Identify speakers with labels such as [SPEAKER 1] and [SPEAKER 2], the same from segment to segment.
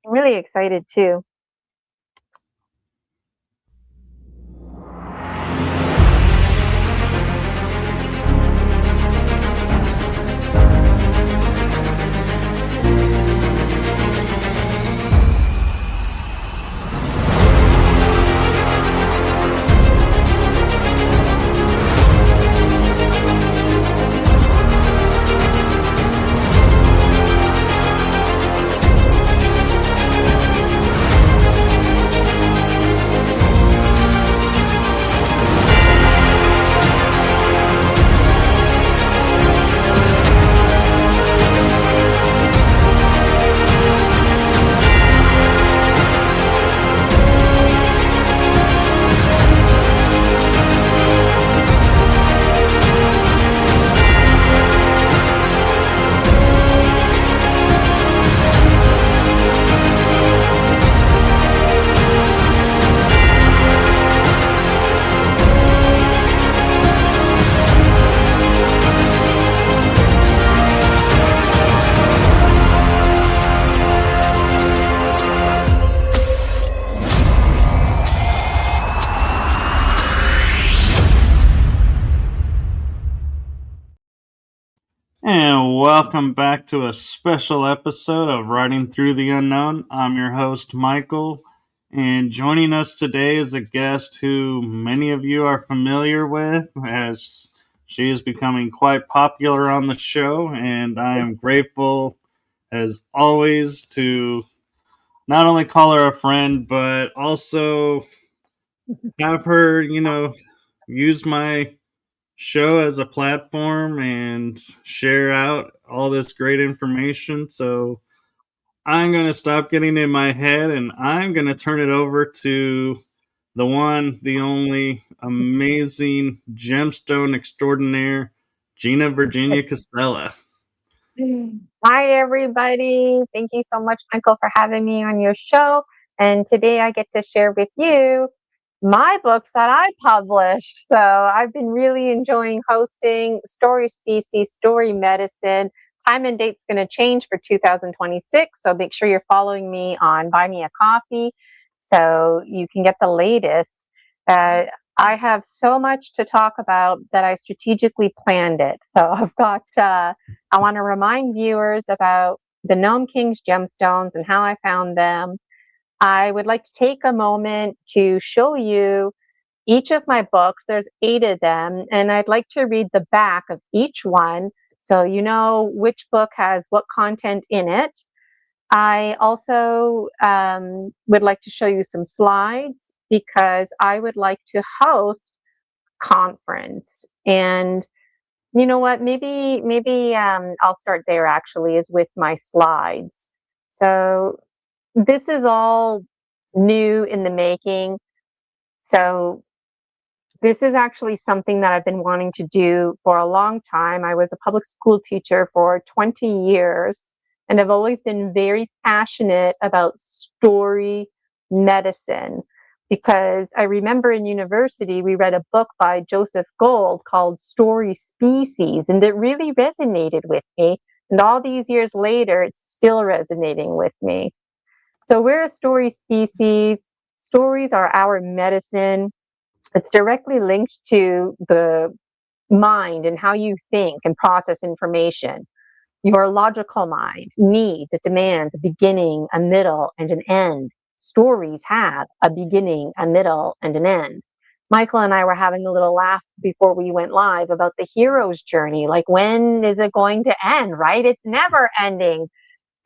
[SPEAKER 1] I'm really excited too.
[SPEAKER 2] And welcome back to a special episode of Riding Through the Unknown. I'm your host, Michael, and joining us today is a guest who many of you are familiar with, as she is becoming quite popular on the show, and I am grateful, as always, to not only call her a friend, but also have her, use my show as a platform and share out all this great information. So I'm going to stop getting in my head and I'm going to turn it over to the one, the only amazing gemstone extraordinaire, Gina Virginia Casella.
[SPEAKER 1] Hi, everybody. Thank you so much, Michael, for having me on your show. And today I get to share with you my books that I published. So I've been really enjoying hosting Story Species, Story Medicine. Time and date's going to change for 2026. So make sure you're following me on Buy Me a Coffee so you can get the latest. I have so much to talk about that I strategically planned it. So I've got, I want to remind viewers about the Gnome King's gemstones and how I found them. I would like to take a moment to show you each of my books. There's 8 of them, and I'd like to read the back of each one so you know which book has what content in it. I also would like to show you some slides because I would like to host conference. And you know what? Maybe I'll start there. Actually, is with my slides. So this is all new in the making. So this is actually something that I've been wanting to do for a long time. I was a public school teacher for 20 years, and I've always been very passionate about story medicine because I remember in university we read a book by Joseph Gold called Story Species, and it really resonated with me. And all these years later, it's still resonating with me. So we're a story species. Stories are our medicine. It's directly linked to the mind and how you think and process information. Your logical mind needs, it demands a beginning, a middle, and an end. Stories have a beginning, a middle, and an end. Michael and I were having a little laugh before we went live about the hero's journey. Like, when is it going to end, right? It's never ending.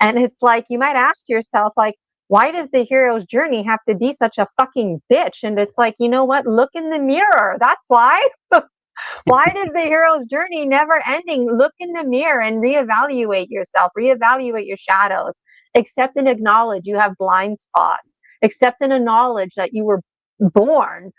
[SPEAKER 1] And it's like, you might ask yourself, like, why does the hero's journey have to be such a fucking bitch? And it's like, you know what? Look in the mirror. That's why. Why does the hero's journey never ending? Look in the mirror and reevaluate yourself, reevaluate your shadows, accept and acknowledge you have blind spots, accept and acknowledge that you were born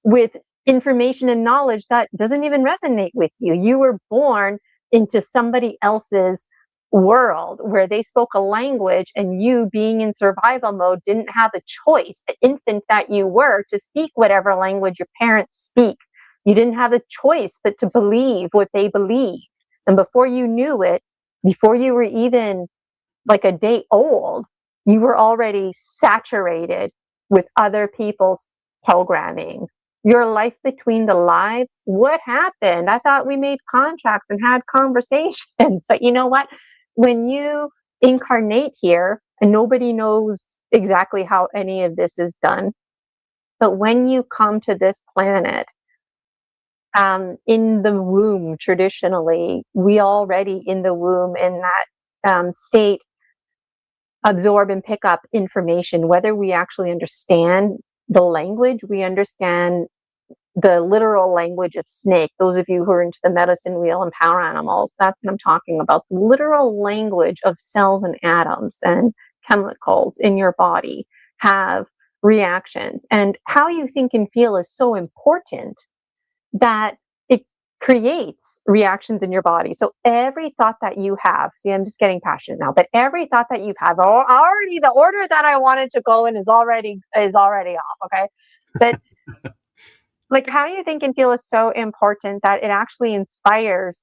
[SPEAKER 1] with information and knowledge that doesn't even resonate with you. You were born into somebody else's world where they spoke a language, and you, being in survival mode, didn't have a choice, the infant that you were, to speak whatever language your parents speak. You didn't have a choice but to believe what they believed. And before you knew it, before you were even like a day old, You were already saturated with other people's programming. Your life between the lives, what happened? I thought we made contracts and had conversations. But you know what? When you incarnate here, and nobody knows exactly how any of this is done, but when you come to this planet, in the womb, traditionally, we already in the womb in that state absorb and pick up information, whether we actually understand the language, we understand the literal language of snake. Those of you who are into the medicine wheel and power animals, that's what I'm talking about. The literal language of cells and atoms and chemicals in your body have reactions. And how you think and feel is so important that it creates reactions in your body. So every thought that you have, see, I'm just getting passionate now, but every thought that you have, already the order that I wanted to go in is already off. Okay. But like how you think and feel is so important that it actually inspires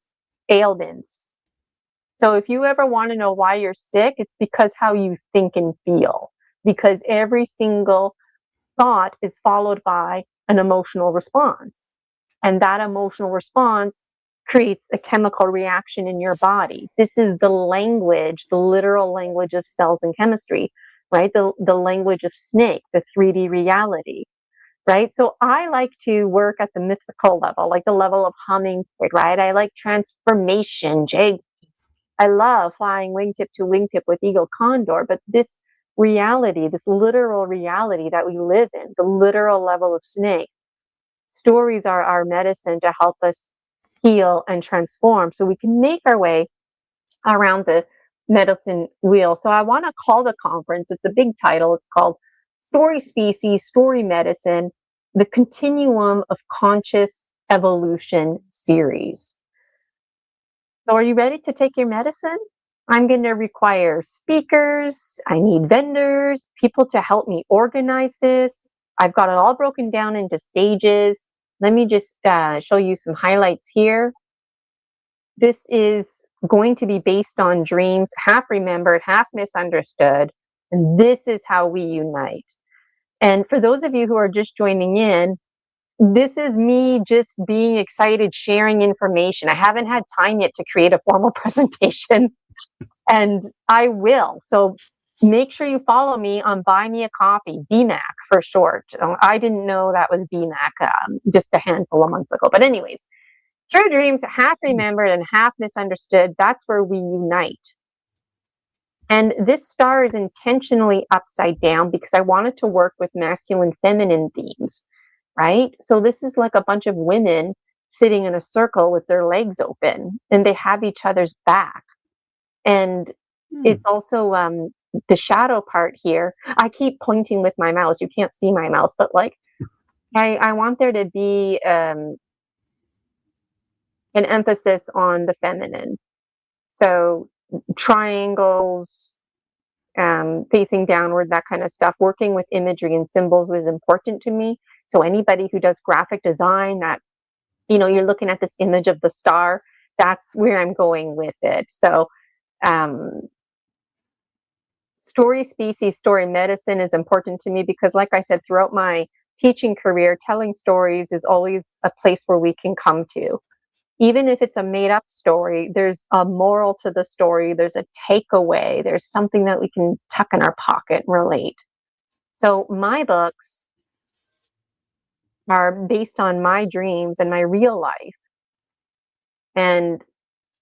[SPEAKER 1] ailments. So if you ever want to know why you're sick, it's because how you think and feel, because every single thought is followed by an emotional response. And that emotional response creates a chemical reaction in your body. This is the language, the literal language of cells and chemistry, right? The language of snake, the 3D reality, right? So I like to work at the mythical level, like the level of hummingbird, right? I like transformation, Jay. I love flying wingtip to wingtip with eagle condor, but this reality, this literal reality that we live in, the literal level of snake, stories are our medicine to help us heal and transform so we can make our way around the medicine wheel. So I want to call the conference, it's a big title, it's called Story Species, Story Medicine, the Continuum of Conscious Evolution Series. So are you ready to take your medicine? I'm going to require speakers. I need vendors, people to help me organize this. I've got it all broken down into stages. Let me just show you some highlights here. This is going to be based on dreams, half remembered, half misunderstood. And this is how we unite. And for those of you who are just joining in, this is me just being excited, sharing information. I haven't had time yet to create a formal presentation, and I will. So make sure you follow me on Buy Me a Coffee, BMAC for short. I didn't know that was BMAC just a handful of months ago. But anyways, true dreams, half remembered and half misunderstood. That's where we unite. And this star is intentionally upside down because I wanted to work with masculine, feminine themes, right? So this is like a bunch of women sitting in a circle with their legs open, and they have each other's back. And it's also the shadow part here. I keep pointing with my mouse. You can't see my mouse, but like I want there to be an emphasis on the feminine. So triangles, facing downward, that kind of stuff. Working with imagery and symbols is important to me. So anybody who does graphic design, that, you know, you're looking at this image of the star, that's where I'm going with it. So story species, story medicine is important to me because, like I said, throughout my teaching career, telling stories is always a place where we can come to. Even if it's a made-up story, there's a moral to the story, there's a takeaway, there's something that we can tuck in our pocket and relate. So my books are based on my dreams and my real life. And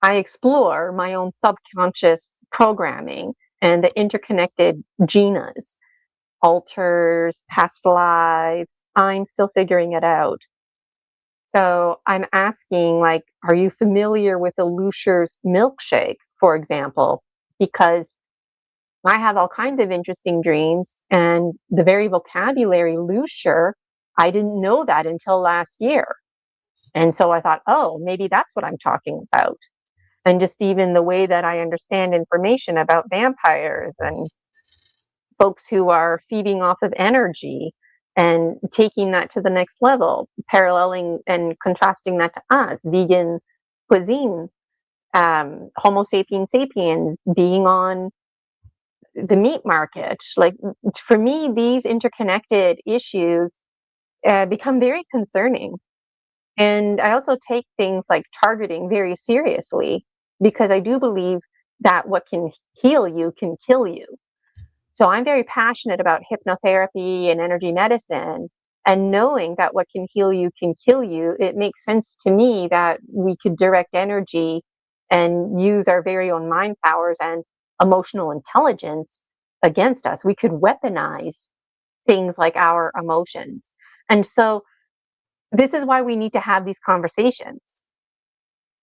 [SPEAKER 1] I explore my own subconscious programming and the interconnected Ginas, alters, past lives. I'm still figuring it out. So I'm asking, like, are you familiar with a Lucer's milkshake, for example? Because I have all kinds of interesting dreams, and the very vocabulary Lucer, I didn't know that until last year. And so I thought, oh, maybe that's what I'm talking about. And just even the way that I understand information about vampires and folks who are feeding off of energy and taking that to the next level, paralleling and contrasting that to us, vegan cuisine, Homo sapiens sapiens being on the meat market. Like, for me, these interconnected issues become very concerning. And I also take things like targeting very seriously, because I do believe that what can heal you can kill you. So I'm very passionate about hypnotherapy and energy medicine, and knowing that what can heal you can kill you. It makes sense to me that we could direct energy and use our very own mind powers and emotional intelligence against us. We could weaponize things like our emotions. And so this is why we need to have these conversations.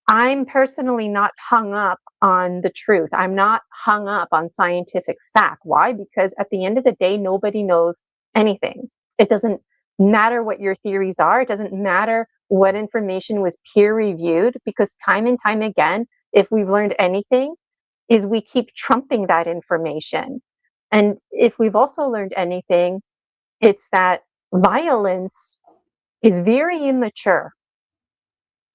[SPEAKER 1] I'm personally not hung up on the truth. I'm not hung up on scientific fact. Why? Because at the end of the day, nobody knows anything. It doesn't matter what your theories are. It doesn't matter what information was peer reviewed, because time and time again, if we've learned anything, is we keep trumping that information. And if we've also learned anything, it's that violence is very immature.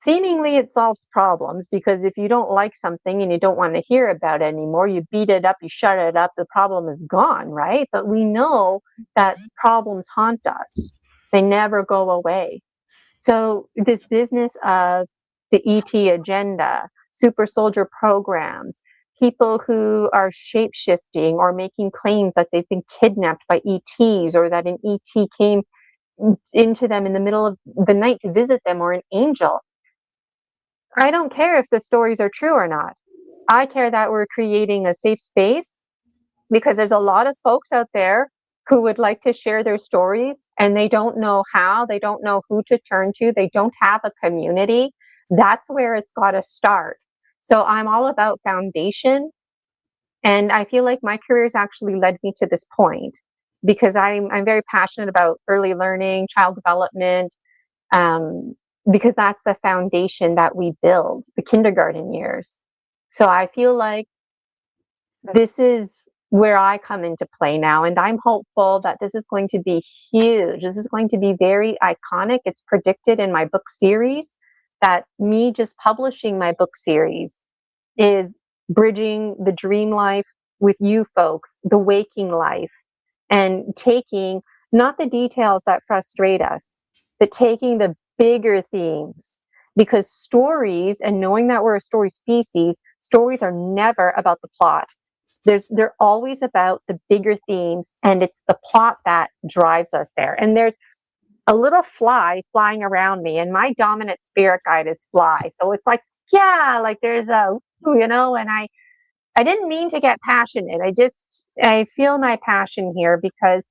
[SPEAKER 1] Seemingly it solves problems, because if you don't like something and you don't want to hear about it anymore, you beat it up, you shut it up, the problem is gone, right? But we know that problems haunt us. They never go away. So this business of the ET agenda, super soldier programs, people who are shape-shifting or making claims that they've been kidnapped by ETs, or that an ET came into them in the middle of the night to visit them, or an angel. I don't care if the stories are true or not. I care that we're creating a safe space, because there's a lot of folks out there who would like to share their stories, and they don't know how, they don't know who to turn to, they don't have a community. That's where it's got to start. So I'm all about foundation. And I feel like my career has actually led me to this point, because I'm very passionate about early learning, child development, because that's the foundation that we build, the kindergarten years. So I feel like this is where I come into play now, and I'm hopeful that this is going to be huge. This is going to be very iconic. It's predicted in my book series that me just publishing my book series is bridging the dream life with you folks, the waking life, and taking not the details that frustrate us, but taking the bigger themes. Because stories, and knowing that we're a story species, stories are never about the plot. They're always about the bigger themes, and it's the plot that drives us there. And there's a little fly flying around me, and my dominant spirit guide is fly. So it's like, yeah, like there's a, and I didn't mean to get passionate. I feel my passion here, because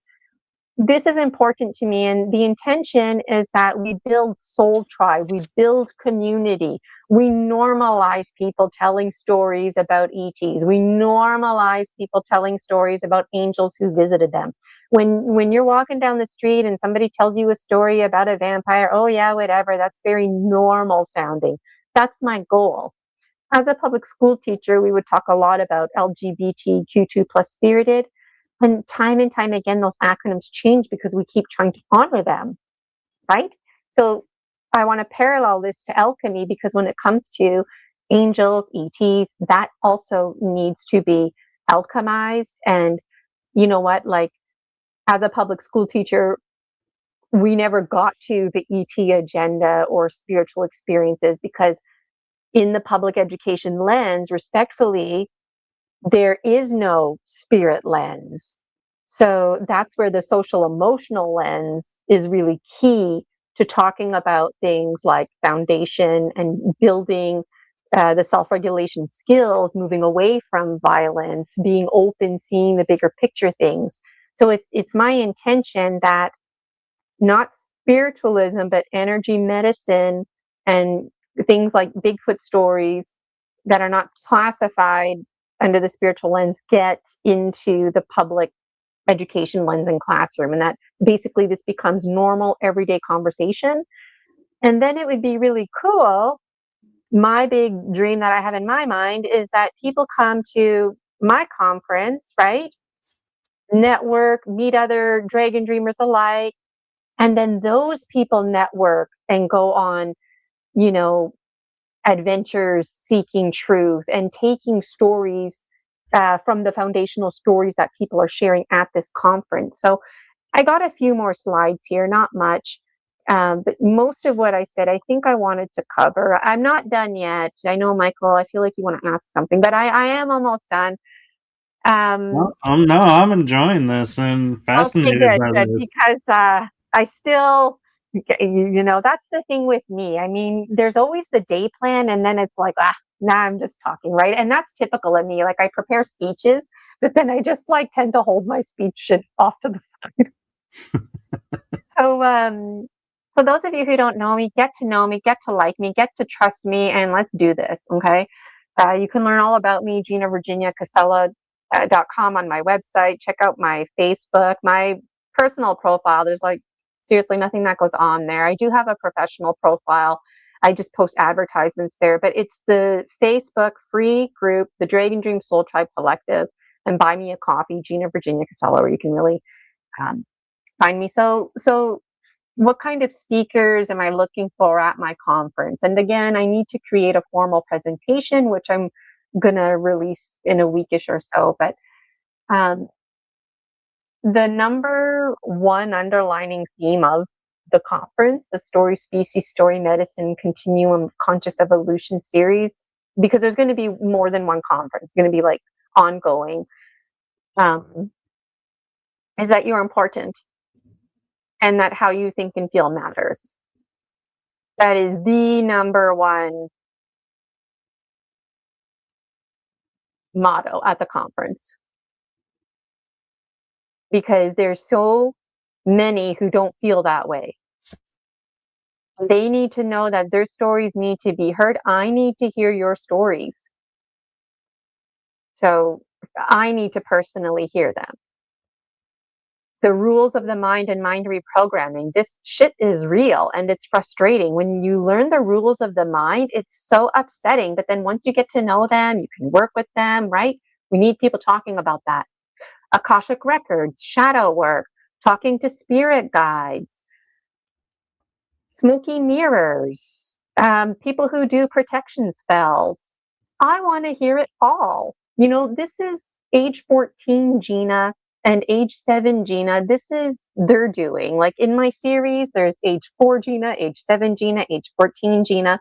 [SPEAKER 1] this is important to me. And the intention is that we build soul tribe, we build community, we normalize people telling stories about ETs, we normalize people telling stories about angels who visited them. When you're walking down the street and somebody tells you a story about a vampire, oh yeah, whatever, that's very normal sounding. That's my goal. As a public school teacher, we would talk a lot about LGBTQ2 plus spirited. And time again, those acronyms change because we keep trying to honor them, right? So I want to parallel this to alchemy, because when it comes to angels, ETs, that also needs to be alchemized. And you know what? Like, as a public school teacher, we never got to the ET agenda or spiritual experiences, because in the public education lens, respectfully, there is no spirit lens. So that's where the social emotional lens is really key to talking about things like foundation and building the self-regulation skills, moving away from violence, being open, seeing the bigger picture things. So it's my intention that not spiritualism, but energy medicine and things like Bigfoot stories that are not classified under the spiritual lens get into the public education lens and classroom, and that basically this becomes normal everyday conversation. And then it would be really cool. My big dream that I have in my mind is that people come to my conference, right? Network, meet other dragon dreamers alike, and then those people network and go on, adventures seeking truth and taking stories from the foundational stories that people are sharing at this conference. So I got a few more slides here, not much. But most of what I said, I think I wanted to cover. I'm not done yet. I know, Michael, I feel like you want to ask something, but I am almost done.
[SPEAKER 2] No, I'm enjoying this and
[SPEAKER 1] Okay,
[SPEAKER 2] fascinated
[SPEAKER 1] good,
[SPEAKER 2] by
[SPEAKER 1] good,
[SPEAKER 2] this.
[SPEAKER 1] because I still, that's the thing with me. I mean, there's always the day plan, and then it's like, now I'm just talking, right? And that's typical of me. Like I prepare speeches, but then I just like tend to hold my speech shit off to the side. So those of you who don't know me, get to like me, get to trust me, and let's do this, okay? You can learn all about me, Gina Virginia Casella.com on my website. Check out my Facebook, my personal profile. There's like seriously nothing that goes on there. I do have a professional profile. I just post advertisements there, but it's the Facebook free group, the Dragon Dream Soul Tribe Collective, and Buy Me a Coffee, Gina Virginia Casella, where you can really find me. So what kind of speakers am I looking for at my conference? And again, I need to create a formal presentation, which I'm going to release in a weekish or so. But the number one underlining theme of the conference, the Story Species, Story Medicine Continuum Conscious Evolution series, because there's going to be more than one conference, it's going to be like ongoing, is that you're important and that how you think and feel matters. That is the number one motto at the conference, because there's so many who don't feel that way. They need to know that their stories need to be heard. I need to hear your stories. So I need to personally hear them. The rules of the mind and mind reprogramming, this shit is real and it's frustrating. When you learn the rules of the mind, it's so upsetting. But then once you get to know them, you can work with them, right? We need people talking about that. Akashic records, shadow work, talking to spirit guides, smoky mirrors, people who do protection spells. I want to hear it all. This is age 14 Gina and age 7 Gina. This is their doing. Like in my series, there's age 4 Gina, age 7 Gina, age 14 Gina.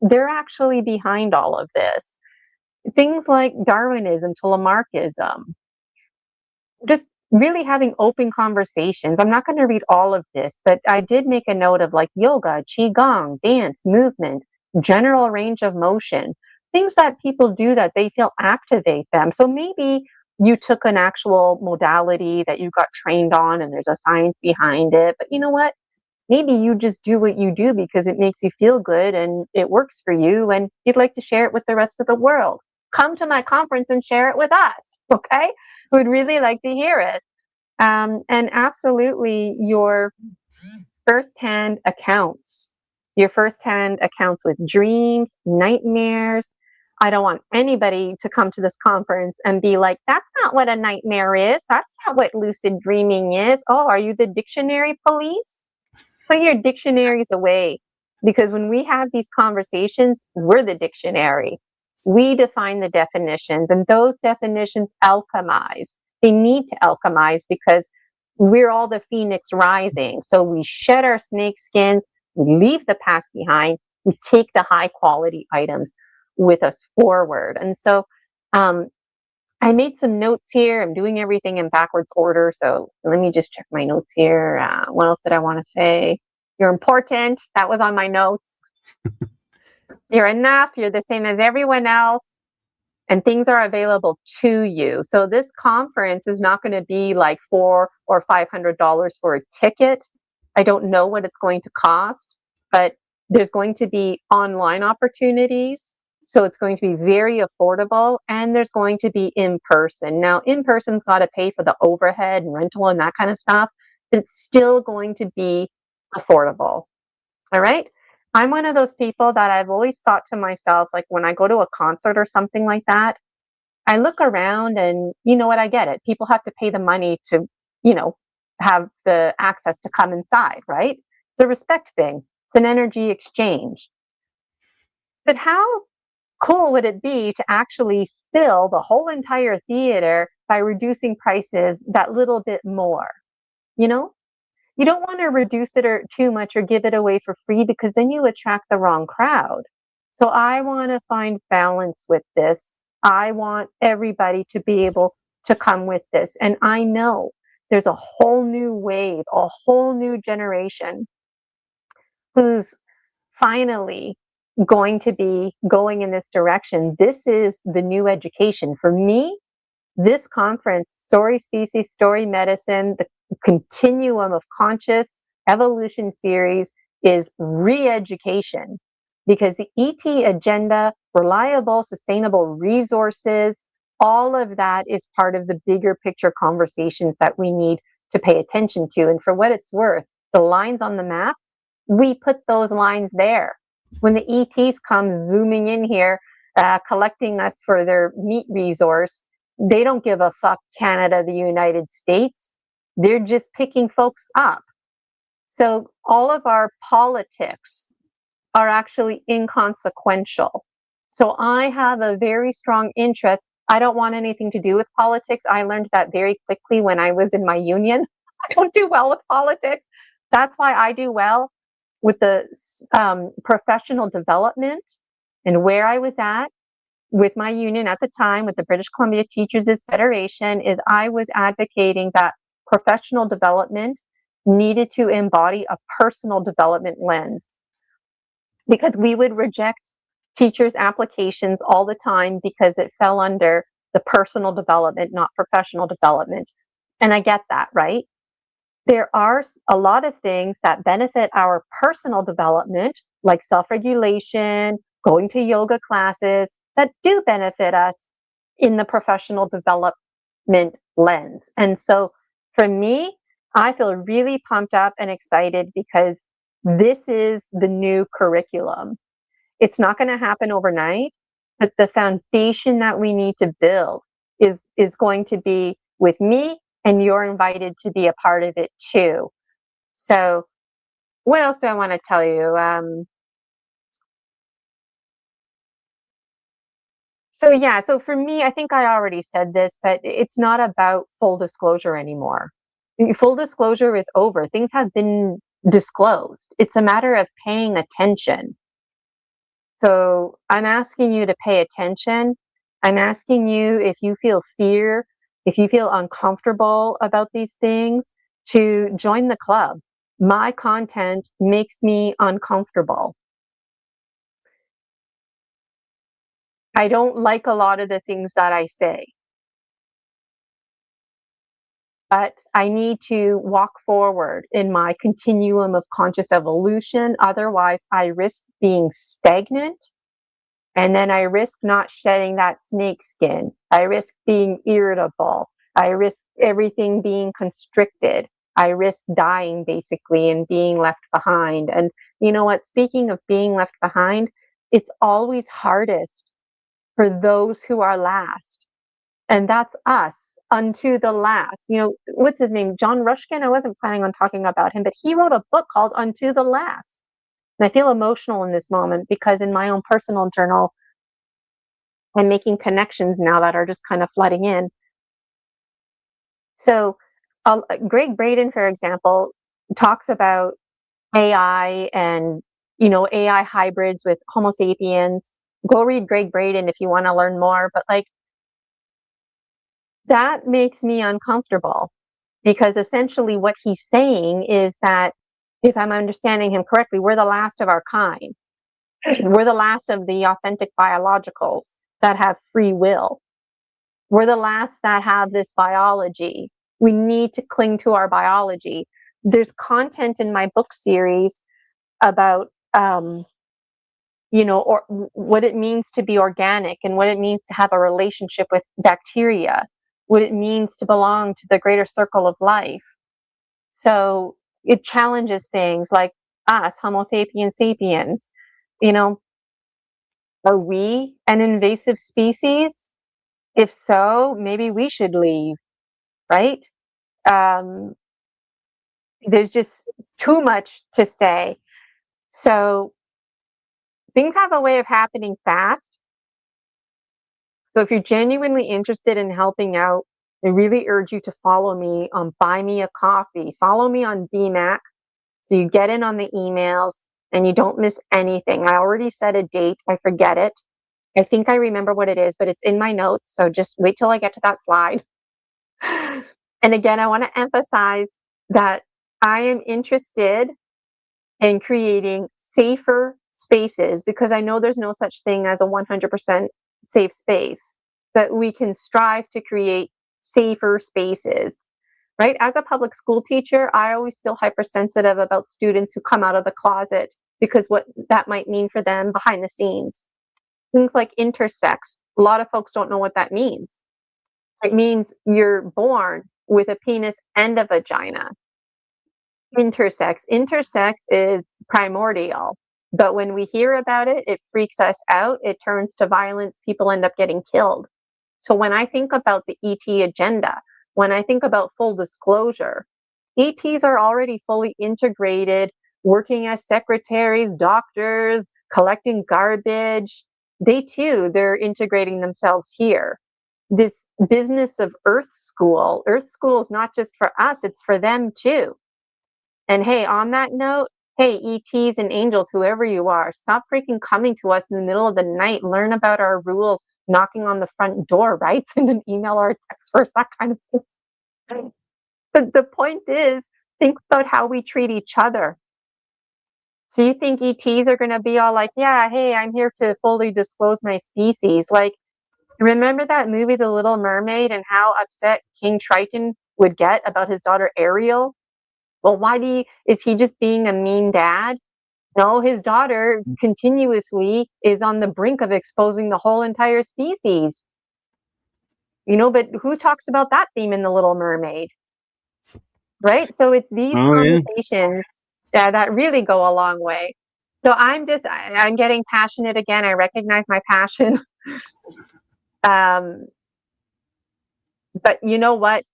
[SPEAKER 1] They're actually behind all of this. Things like Darwinism to Lamarckism. Just really having open conversations. I'm not going to read all of this, but I did make a note of like yoga, qigong, dance, movement, general range of motion, things that people do that they feel activate them. So maybe you took an actual modality that you got trained on and there's a science behind it, but you know what? Maybe you just do what you do because it makes you feel good and it works for you and you'd like to share it with the rest of the world. Come to my conference and share it with us, okay? We'd really like to hear it. And absolutely your firsthand accounts, with dreams, nightmares. I don't want anybody to come to this conference and be like, that's not what a nightmare is. That's not what lucid dreaming is. Oh, are you the dictionary police? Put your dictionaries away, because when we have these conversations, we're the dictionary. We define the definitions, and those definitions alchemize. They need to alchemize because we're all the phoenix rising. So we shed our snake skins, we leave the past behind, we take the high quality items with us forward. And so I made some notes here. I'm doing everything in backwards order. So let me just check my notes here. What else did I want to say? You're important. That was on my notes. You're enough. You're the same as everyone else. And things are available to you. So this conference is not going to be like $400 or $500 for a ticket. I don't know what it's going to cost, but there's going to be online opportunities. So it's going to be very affordable, and there's going to be in person. Now, in person's got to pay for the overhead and rental and that kind of stuff, but it's still going to be affordable. All right. I'm one of those people that I've always thought to myself, like when I go to a concert or something like that, I look around and you know what, I get it. People have to pay the money to, have the access to come inside, right? It's a respect thing. It's an energy exchange. But how cool would it be to actually fill the whole entire theater by reducing prices that little bit more? You know, you don't want to reduce it or too much or give it away for free, because then you attract the wrong crowd. So I want to find balance with this. I want everybody to be able to come with this. And I know there's a whole new wave, a whole new generation who's finally going to be going in this direction. This is the new education. For me, this conference, Story Species, Story Medicine, the Continuum of Conscious Evolution series, is re-education, because the ET agenda, reliable, sustainable resources, all of that is part of the bigger picture conversations that we need to pay attention to. And for what it's worth, the lines on the map, we put those lines there. When the ETs come zooming in here, collecting us for their meat resource, they don't give a fuck Canada, the United States. They're just picking folks up. So all of our politics are actually inconsequential. So I have a very strong interest. I don't want anything to do with politics. I learned that very quickly when I was in my union. I don't do well with politics. That's why I do well with the professional development and where I was at with my union at the time, with the British Columbia Teachers' Federation, is I was advocating that professional development needed to embody a personal development lens, because we would reject teachers' applications all the time because it fell under the personal development, not professional development. And I get that, right? There are a lot of things that benefit our personal development, like self-regulation, going to yoga classes, that do benefit us in the professional development lens. And so for me, I feel really pumped up and excited because this is the new curriculum. It's not going to happen overnight, but the foundation that we need to build is going to be with me, and you're invited to be a part of it too. So what else do I want to tell you? So for me, I think I already said this, but it's not about full disclosure anymore. Full disclosure is over. Things have been disclosed. It's a matter of paying attention. So I'm asking you to pay attention. I'm asking you, if you feel fear, if you feel uncomfortable about these things, to join the club. My content makes me uncomfortable. I don't like a lot of the things that I say, but I need to walk forward in my continuum of conscious evolution. Otherwise, I risk being stagnant, and then I risk not shedding that snake skin. I risk being irritable. I risk everything being constricted. I risk dying, basically, and being left behind. And you know what? Speaking of being left behind, it's always hardest for those who are last. And that's us, unto the last. You know, what's his name? John Ruskin? I wasn't planning on talking about him, but he wrote a book called Unto the Last. And I feel emotional in this moment because in my own personal journal, I'm making connections now that are just kind of flooding in. So Greg Braden, for example, talks about AI and, AI hybrids with Homo sapiens. Go read Greg Braden if you want to learn more. But like, that makes me uncomfortable, because essentially what he's saying is that, if I'm understanding him correctly, we're the last of our kind. We're the last of the authentic biologicals that have free will. We're the last that have this biology. We need to cling to our biology. There's content in my book series about, or what it means to be organic, and what it means to have a relationship with bacteria, what it means to belong to the greater circle of life. So it challenges things like us, Homo sapiens sapiens. Are we an invasive species? If so, maybe we should leave, right? There's just too much to say. So things have a way of happening fast. So if you're genuinely interested in helping out, I really urge you to follow me on Buy Me a Coffee. Follow me on BMAC so you get in on the emails and you don't miss anything. I already set a date. I forget it. I think I remember what it is, but it's in my notes. So just wait till I get to that slide. And again, I want to emphasize that I am interested in creating safer spaces because I know there's no such thing as a 100% safe space, but we can strive to create safer spaces, right? As a public school teacher, I always feel hypersensitive about students who come out of the closet because what that might mean for them behind the scenes. Things like intersex, a lot of folks don't know what that means. It means you're born with a penis and a vagina. Intersex is primordial, but when we hear about it, it freaks us out. It turns to violence. People end up getting killed. So when I think about the ET agenda, when I think about full disclosure, ETs are already fully integrated, working as secretaries, doctors, collecting garbage. They're integrating themselves here. This business of Earth School is not just for us, it's for them too. And hey, on that note, hey, ETs and angels, whoever you are, stop freaking coming to us in the middle of the night. Learn about our rules, knocking on the front door, right? Send an email or a text first, that kind of stuff. But the point is, think about how we treat each other. So you think ETs are going to be all like, yeah, hey, I'm here to fully disclose my species. Like, remember that movie, The Little Mermaid, and how upset King Triton would get about his daughter Ariel? Well, is he just being a mean dad? No, his daughter continuously is on the brink of exposing the whole entire species. But who talks about that theme in The Little Mermaid? Right? So it's these conversations that really go a long way. So I'm getting passionate again. I recognize my passion. But you know what?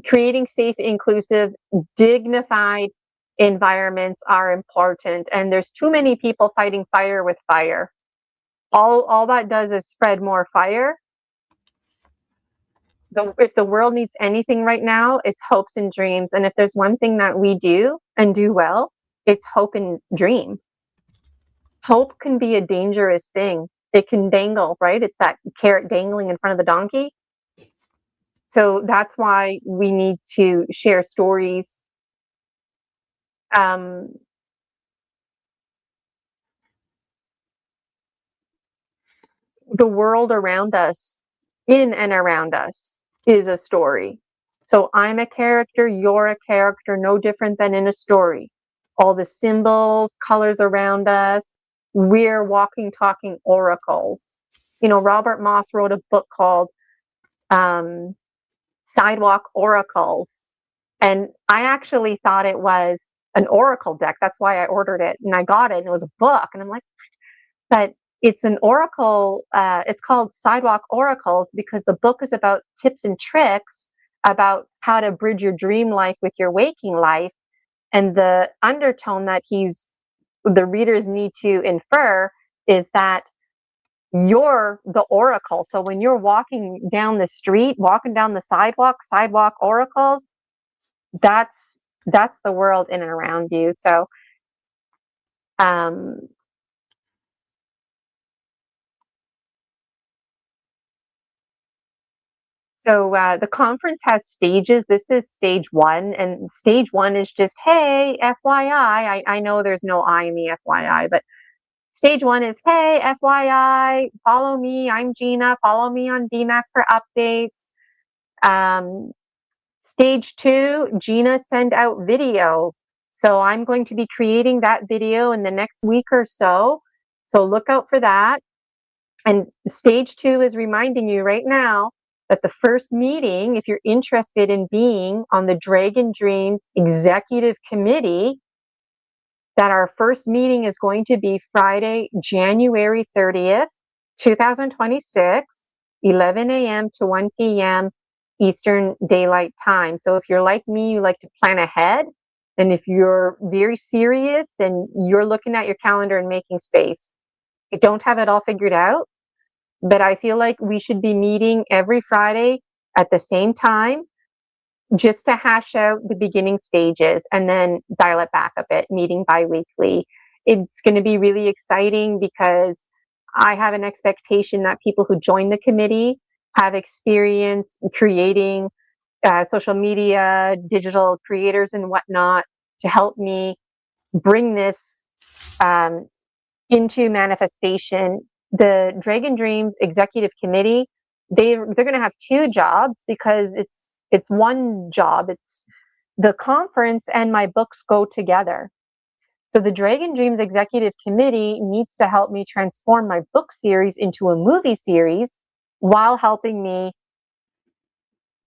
[SPEAKER 1] Creating safe, inclusive, dignified environments are important, and there's too many people fighting fire with fire. All that does is spread more fire. If the world needs anything right now, it's hopes and dreams. And if there's one thing that we do and do well, it's hope and dream. Hope can be a dangerous thing. It can dangle, right? It's that carrot dangling in front of the donkey. So that's why we need to share stories. The world around us, in and around us, is a story. So I'm a character, you're a character, no different than in a story. All the symbols, colors around us, we're walking, talking oracles. Robert Moss wrote a book called Sidewalk Oracles. And I actually thought it was an oracle deck. That's why I ordered it. And I got it, and it was a book. And I'm like, but it's an oracle. It's called Sidewalk Oracles because the book is about tips and tricks about how to bridge your dream life with your waking life. And the undertone that the readers need to infer is that you're the oracle. So when you're walking down the street, walking down the sidewalk oracles, that's the world in and around you. So the conference has stages. This is stage 1, and stage 1 is just, hey, FYI. I know there's no I in the FYI, but stage 1 is, hey, FYI, follow me. I'm Gina. Follow me on BMAC for updates. Stage 2, Gina send out video. So I'm going to be creating that video in the next week or so. So look out for that. And stage 2 is reminding you right now that the first meeting, if you're interested in being on the Dragon Dreams Executive Committee, that our first meeting is going to be Friday, January 30th, 2026, 11 a.m. to 1 p.m. Eastern Daylight Time. So if you're like me, you like to plan ahead. And if you're very serious, then you're looking at your calendar and making space. If you don't have it all figured out, but I feel like we should be meeting every Friday at the same time just to hash out the beginning stages and then dial it back a bit, meeting bi-weekly. It's going to be really exciting because I have an expectation that people who join the committee have experience creating social media, digital creators and whatnot to help me bring this um, into manifestation. The Dragon Dreams Executive Committee, they're going to have two jobs because it's one job. It's the conference and my books go together. So the Dragon Dreams Executive Committee needs to help me transform my book series into a movie series while helping me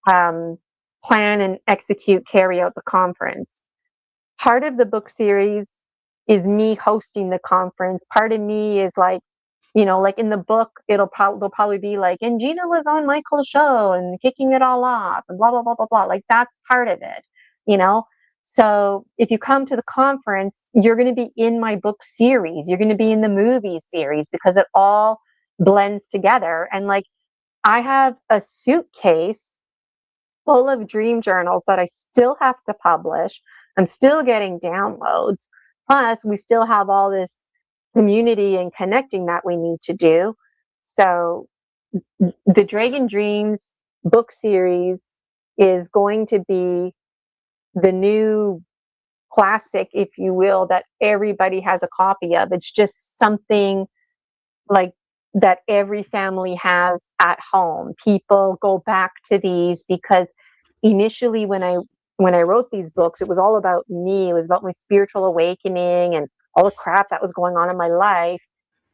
[SPEAKER 1] plan and execute, carry out the conference. Part of the book series is me hosting the conference. Part of me is like, like in the book, they'll probably be like, and Gina was on Michael's show and kicking it all off and blah, blah, blah, blah, blah. Like that's part of it, you know? So if you come to the conference, you're going to be in my book series. You're going to be in the movie series because it all blends together. And like, I have a suitcase full of dream journals that I still have to publish. I'm still getting downloads. Plus, we still have all this community and connecting that we need to do. So, the Dragon Dreams book series is going to be the new classic, if you will, that everybody has a copy of. It's just something like that every family has at home. People go back to these because initially when I wrote these books, it was all about me. It was about my spiritual awakening and all the crap that was going on in my life.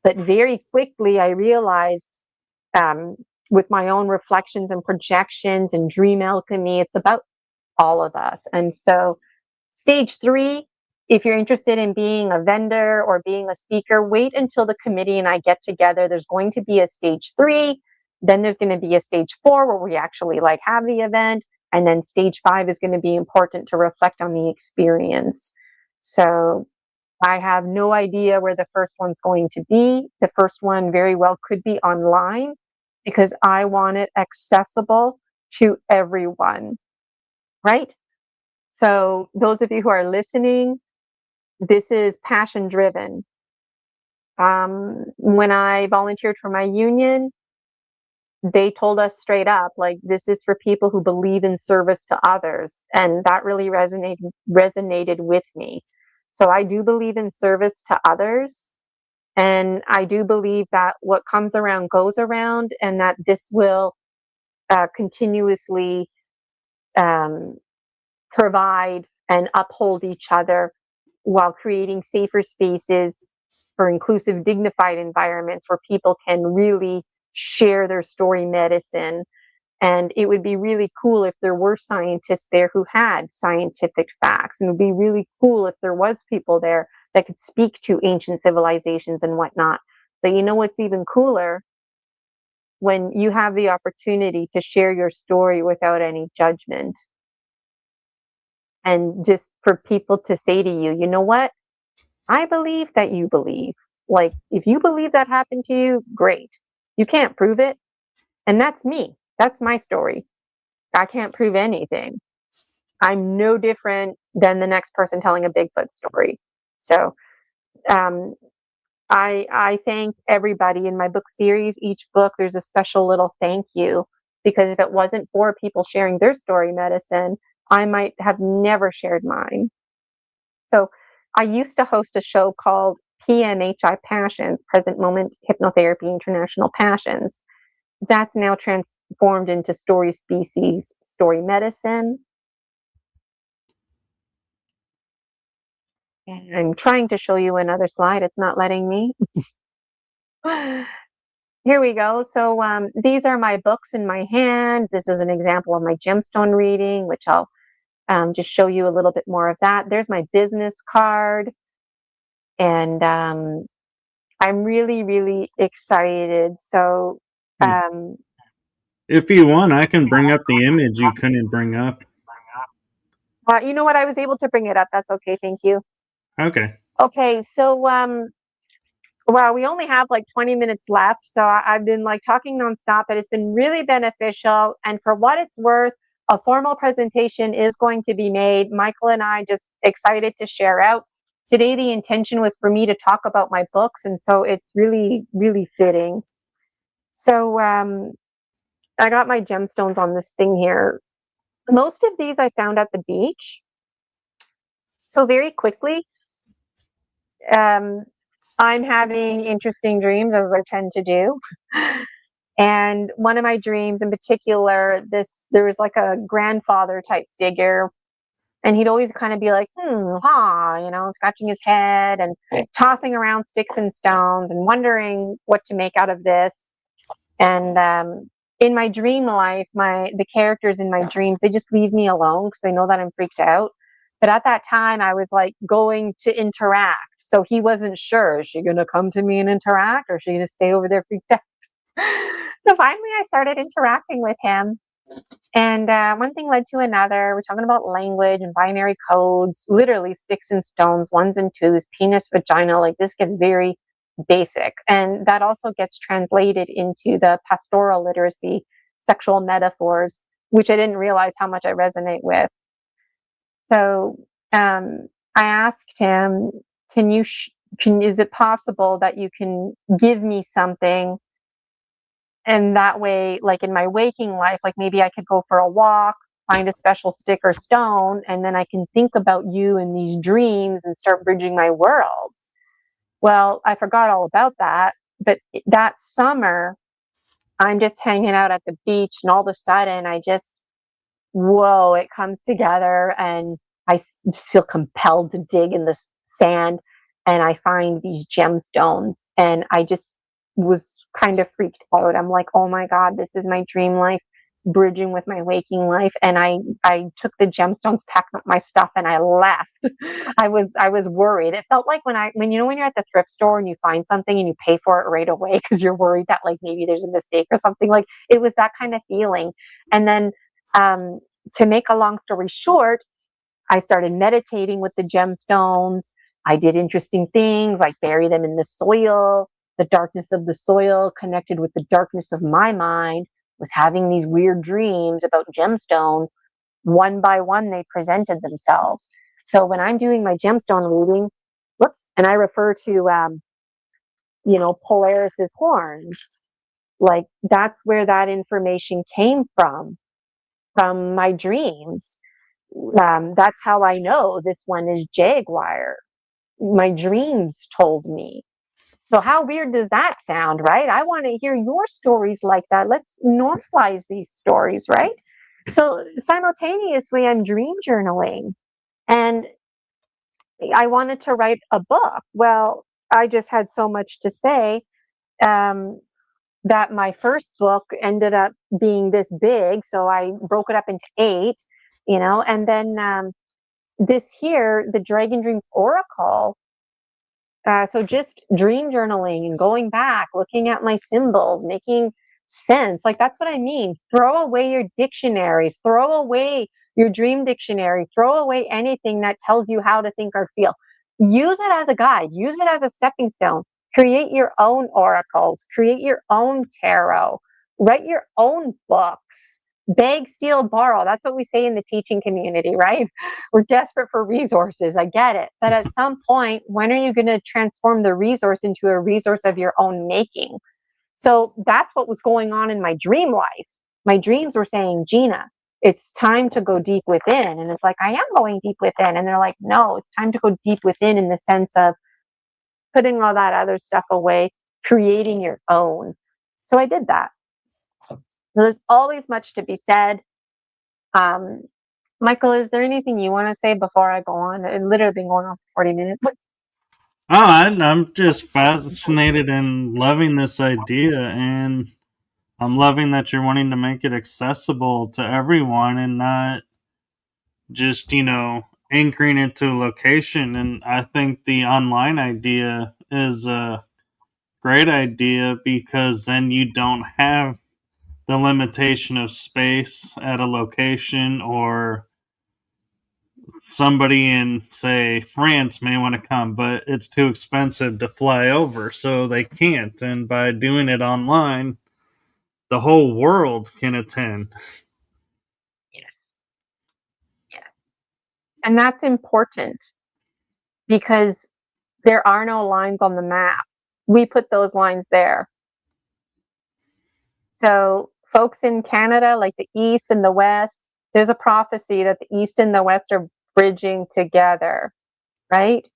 [SPEAKER 1] But very quickly I realized with my own reflections and projections and dream alchemy, it's about all of us. And so stage 3, if you're interested in being a vendor or being a speaker, wait until the committee and I get together. There's going to be a stage 3, then there's going to be a stage 4 where we actually like have the event, and then stage 5 is going to be important to reflect on the experience. So I have no idea where the first one's going to be. The first one very well could be online because I want it accessible to everyone, right? So those of you who are listening, this is passion driven. When I volunteered for my union, they told us straight up, like, this is for people who believe in service to others. And that really resonated with me. So I do believe in service to others. And I do believe that what comes around goes around, and that this will continuously provide and uphold each other while creating safer spaces for inclusive, dignified environments where people can really share their story medicine. And it would be really cool if there were scientists there who had scientific facts. And it would be really cool if there was people there that could speak to ancient civilizations and whatnot. But you know what's even cooler? When you have the opportunity to share your story without any judgment. And just for people to say to you, you know what? I believe that you believe. Like, if you believe that happened to you, great. You can't prove it. And that's me. That's my story. I can't prove anything. I'm no different than the next person telling a Bigfoot story. So I thank everybody in my book series. Each book, there's a special little thank you, because if it wasn't for people sharing their story medicine, I might have never shared mine. So I used to host a show called PMHI Passions, Present Moment Hypnotherapy International Passions. That's now transformed into Story Species, Story Medicine. And I'm trying to show you another slide. It's not letting me. Here we go. So these are my books in my hand. This is an example of my gemstone reading, which I'll just show you a little bit more of that. There's my business card. And I'm really, really excited. So
[SPEAKER 2] if you want, I can bring up the image you couldn't bring up.
[SPEAKER 1] You know what? I was able to bring it up. That's okay. Thank you.
[SPEAKER 2] Okay.
[SPEAKER 1] Okay. So Well, we only have like 20 minutes left. So I've been like talking nonstop, but it's been really beneficial. And for what it's worth, a formal presentation is going to be made. Michael and I just excited to share out. Today, the intention was for me to talk about my books. And so it's really, really fitting. So I got my gemstones on this thing here. Most of these I found at the beach. So very quickly, um, I'm having interesting dreams, as I tend to do. And one of my dreams in particular, there was like a grandfather type figure, and he'd always kind of be like, scratching his head and tossing around sticks and stones and wondering what to make out of this. And in my dream life, the characters in my dreams, they just leave me alone because they know that I'm freaked out. But at that time, I was like going to interact. So he wasn't sure, is she going to come to me and interact, or is she going to stay over there freaked out? So finally, I started interacting with him. And one thing led to another. We're talking about language and binary codes, literally sticks and stones, ones and twos, penis, vagina. Like this gets very basic. And that also gets translated into the pastoral literacy, sexual metaphors, which I didn't realize how much I resonate with. So I asked him, is it possible that you can give me something? And that way, like in my waking life, like maybe I could go for a walk, find a special stick or stone, and then I can think about you in these dreams and start bridging my worlds. Well, I forgot all about that. But that summer, I'm just hanging out at the beach, and all of a sudden, whoa, it comes together, and I just feel compelled to dig in the sand, and I find these gemstones, and I just was kind of freaked out. I'm like, oh my God, this is my dream life bridging with my waking life. And I took the gemstones, packed up my stuff, and I left. I was worried. It felt like when you're at the thrift store and you find something and you pay for it right away because you're worried that like maybe there's a mistake or something. Like it was that kind of feeling. And then to make a long story short, I started meditating with the gemstones. I did interesting things like bury them in the soil. The darkness of the soil connected with the darkness of my mind, was having these weird dreams about gemstones. One by one, they presented themselves. So when I'm doing my gemstone reading, and I refer to, Polaris's horns, like that's where that information came from my dreams. That's how I know this one is Jaguar. My dreams told me. So how weird does that sound, right? I want to hear your stories like that. Let's normalize these stories, right? So simultaneously, I'm dream journaling, and I wanted to write a book. Well, I just had so much to say that my first book ended up being this big. So I broke it up into 8, and then this here, the Dragon Dreams Oracle. So just dream journaling and going back, looking at my symbols, making sense. Like that's what I mean. Throw away your dictionaries, throw away your dream dictionary, throw away anything that tells you how to think or feel. Use it as a guide, use it as a stepping stone. Create your own oracles, create your own tarot, write your own books. Beg, steal, borrow. That's what we say in the teaching community, right? We're desperate for resources. I get it. But at some point, when are you going to transform the resource into a resource of your own making? So that's what was going on in my dream life. My dreams were saying, Gina, it's time to go deep within. And it's like, I am going deep within. And they're like, no, it's time to go deep within in the sense of putting all that other stuff away, creating your own. So I did that. So there's always much to be said. Michael, is there anything you want to say before I go on? It's literally been going on for 40 minutes.
[SPEAKER 2] I'm just fascinated and loving this idea, and I'm loving that you're wanting to make it accessible to everyone and not just, anchoring it to a location. And I think the online idea is a great idea because then you don't have the limitation of space at a location or somebody in, say, France may want to come, but it's too expensive to fly over, so they can't. And by doing it online, the whole world can attend.
[SPEAKER 1] Yes. Yes. And that's important because there are no lines on the map. We put those lines there. So folks in Canada, like the East and the West, there's a prophecy that the East and the West are bridging together, right?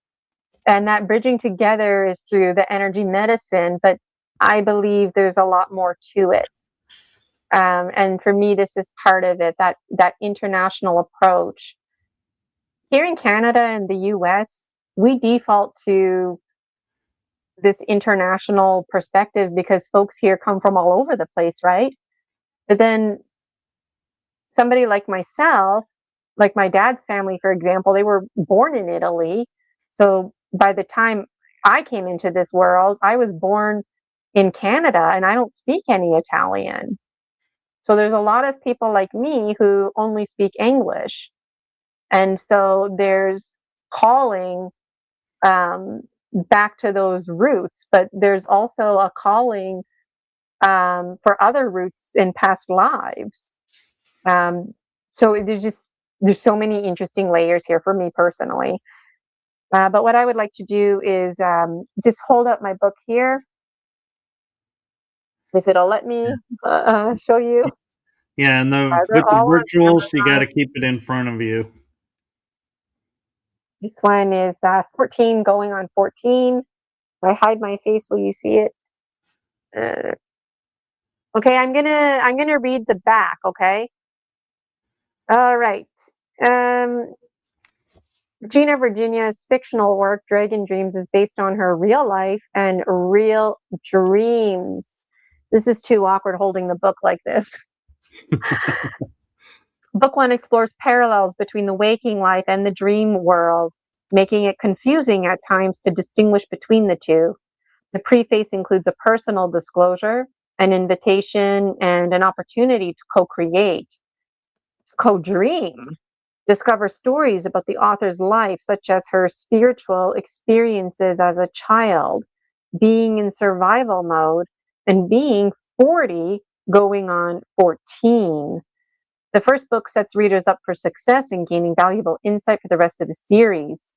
[SPEAKER 1] And that bridging together is through the energy medicine, but I believe there's a lot more to it. And for me, this is part of it, that international approach. Here in Canada and the US, we default to this international perspective because folks here come from all over the place, right? But then somebody like myself, like my dad's family, for example, they were born in Italy. So by the time I came into this world, I was born in Canada and I don't speak any Italian. So there's a lot of people like me who only speak English. And so there's calling back to those roots, but there's also a calling for other roots in past lives. So there's so many interesting layers here for me personally. But what I would like to do is just hold up my book here, if it'll let me show you.
[SPEAKER 2] Yeah, and with
[SPEAKER 1] They're
[SPEAKER 2] the
[SPEAKER 1] all on
[SPEAKER 2] virtuals, you got to
[SPEAKER 1] Amazon.
[SPEAKER 2] keep it in front of you.
[SPEAKER 1] This one is 14 going on 14. If I hide my face, will you see it? Okay, I'm gonna read the back. Okay. All right. Gina Virginia's fictional work, Dragon Dreams, is based on her real life and real dreams. This is too awkward holding the book like this. Book one explores parallels between the waking life and the dream world, making it confusing at times to distinguish between the two. The preface includes a personal disclosure, an invitation, and an opportunity to co-create, co-dream. Discover stories about the author's life, such as her spiritual experiences as a child, being in survival mode, and being 40 going on 14. The first book sets readers up for success in gaining valuable insight for the rest of the series.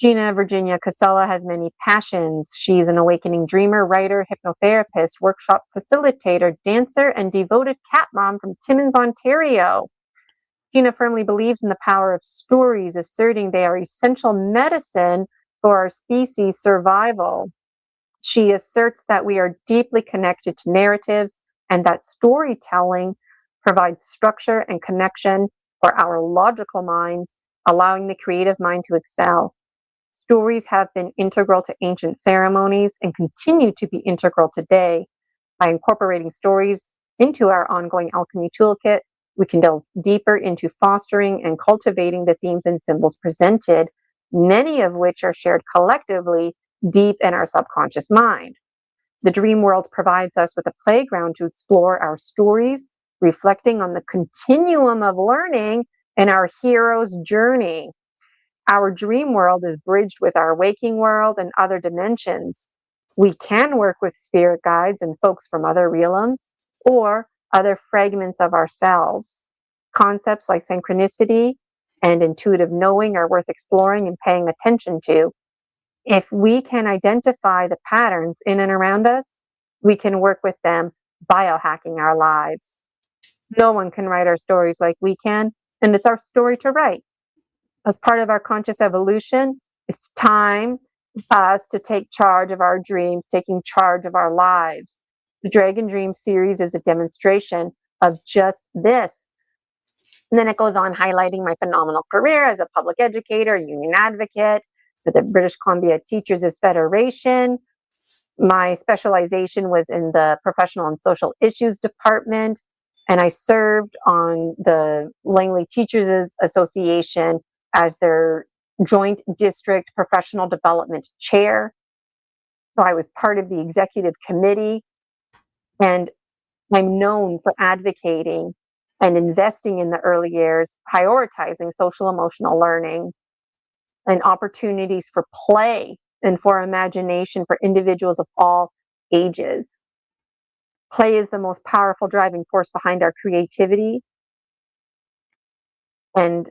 [SPEAKER 1] Gina Virginia Casella has many passions. She's an awakening dreamer, writer, hypnotherapist, workshop facilitator, dancer, and devoted cat mom from Timmins, Ontario. Gina firmly believes in the power of stories, asserting they are essential medicine for our species' survival. She asserts that we are deeply connected to narratives and that storytelling provides structure and connection for our logical minds, allowing the creative mind to excel. Stories have been integral to ancient ceremonies and continue to be integral today. By incorporating stories into our ongoing alchemy toolkit, we can delve deeper into fostering and cultivating the themes and symbols presented, many of which are shared collectively deep in our subconscious mind. The dream world provides us with a playground to explore our stories, reflecting on the continuum of learning in our hero's journey. Our dream world is bridged with our waking world and other dimensions. We can work with spirit guides and folks from other realms or other fragments of ourselves. Concepts like synchronicity and intuitive knowing are worth exploring and paying attention to. If we can identify the patterns in and around us, we can work with them, biohacking our lives. No one can write our stories like we can, and it's our story to write. As part of our conscious evolution, it's time for us to take charge of our dreams, taking charge of our lives. The Dragon Dream series is a demonstration of just this. And then it goes on highlighting my phenomenal career as a public educator, union advocate for the British Columbia Teachers' Federation. My specialization was in the Professional and Social Issues Department, and I served on the Langley Teachers Association as their Joint District Professional Development Chair. So I was part of the executive committee, and I'm known for advocating and investing in the early years, prioritizing social emotional learning and opportunities for play and for imagination for individuals of all ages. Play is the most powerful driving force behind our creativity and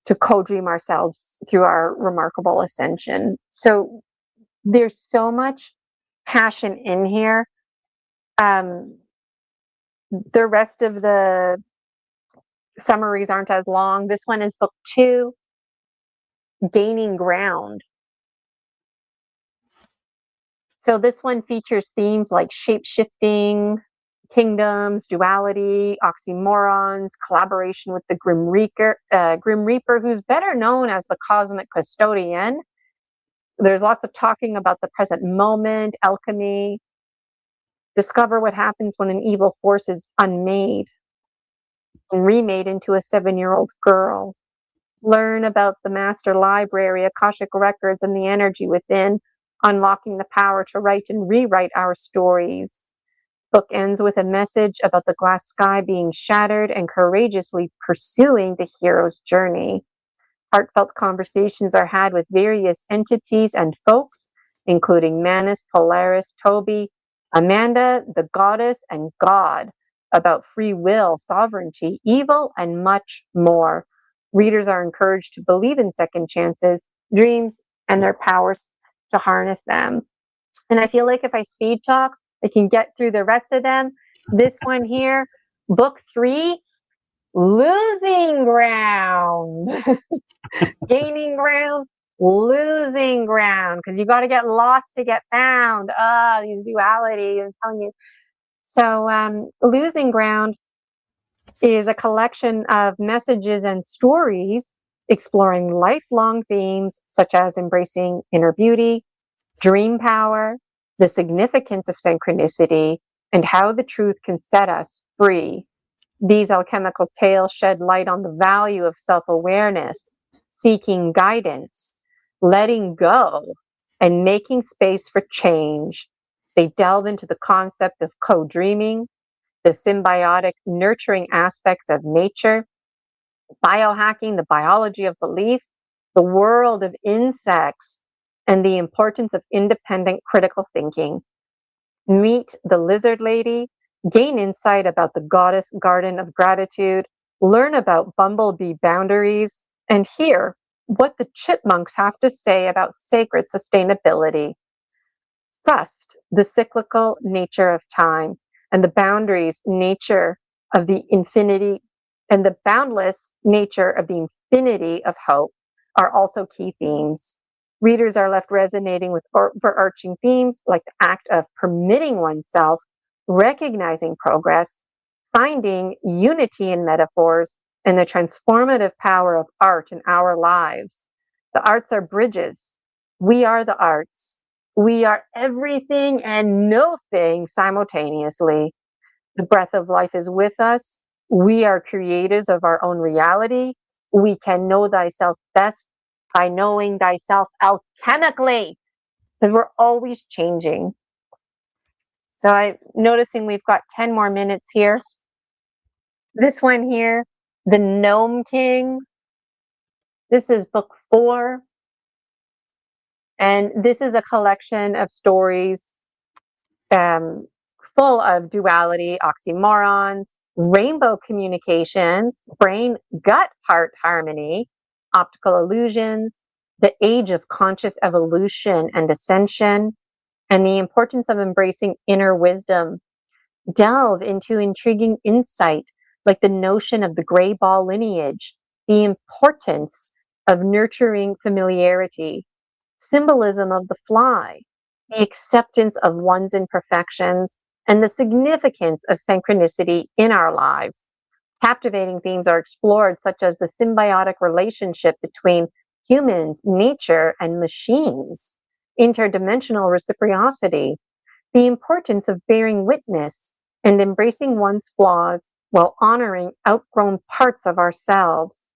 [SPEAKER 1] to co-dream ourselves through our remarkable ascension. So there's so much passion in here. The rest of the summaries aren't as long. This one is book 2, Gaining Ground. So this one features themes like shape-shifting, kingdoms, duality, oxymorons, collaboration with the Grim Reaper, who's better known as the Cosmic Custodian. There's lots of talking about the present moment, alchemy. Discover what happens when an evil force is unmade and remade into a 7-year-old girl. Learn about the master library, Akashic records, and the energy within, unlocking the power to write and rewrite our stories. Book ends with a message about the glass sky being shattered and courageously pursuing the hero's journey. Heartfelt conversations are had with various entities and folks, including Manus, Polaris, Toby, Amanda, the goddess, and God, about free will, sovereignty, evil, and much more. Readers are encouraged to believe in second chances, dreams, and their powers to harness them. And I feel like if I speed talk, I can get through the rest of them. This one here, book 3, Losing Ground. Gaining ground, losing ground, because you got to get lost to get found. These duality, I'm telling you. So Losing Ground is a collection of messages and stories exploring lifelong themes such as embracing inner beauty, dream power, the significance of synchronicity, and how the truth can set us free. These alchemical tales shed light on the value of self-awareness, seeking guidance, letting go, and making space for change. They delve into the concept of co-dreaming, the symbiotic nurturing aspects of nature, biohacking, the biology of belief, the world of insects, and the importance of independent critical thinking. Meet the lizard lady, gain insight about the goddess garden of gratitude, learn about bumblebee boundaries, and hear what the chipmunks have to say about sacred sustainability. Trust the cyclical nature of time and the boundaries nature of the infinity and the boundless nature of the infinity of hope are also key themes. Readers are left resonating with overarching themes like the act of permitting oneself, recognizing progress, finding unity in metaphors, and the transformative power of art in our lives. The arts are bridges. We are the arts. We are everything and no thing simultaneously. The breath of life is with us. We are creators of our own reality. We can know thyself best by knowing thyself alchemically, because we're always changing. So I'm noticing we've got 10 more minutes here. This one here, The Gnome King. This is book 4. And this is a collection of stories full of duality, oxymorons, rainbow communications, brain gut heart harmony, optical illusions, the age of conscious evolution and ascension, and the importance of embracing inner wisdom. Delve into intriguing insight like the notion of the gray ball lineage, the importance of nurturing familiarity, symbolism of the fly, the acceptance of one's imperfections, and the significance of synchronicity in our lives. Captivating themes are explored, such as the symbiotic relationship between humans, nature, and machines, interdimensional reciprocity, the importance of bearing witness and embracing one's flaws while honoring outgrown parts of ourselves.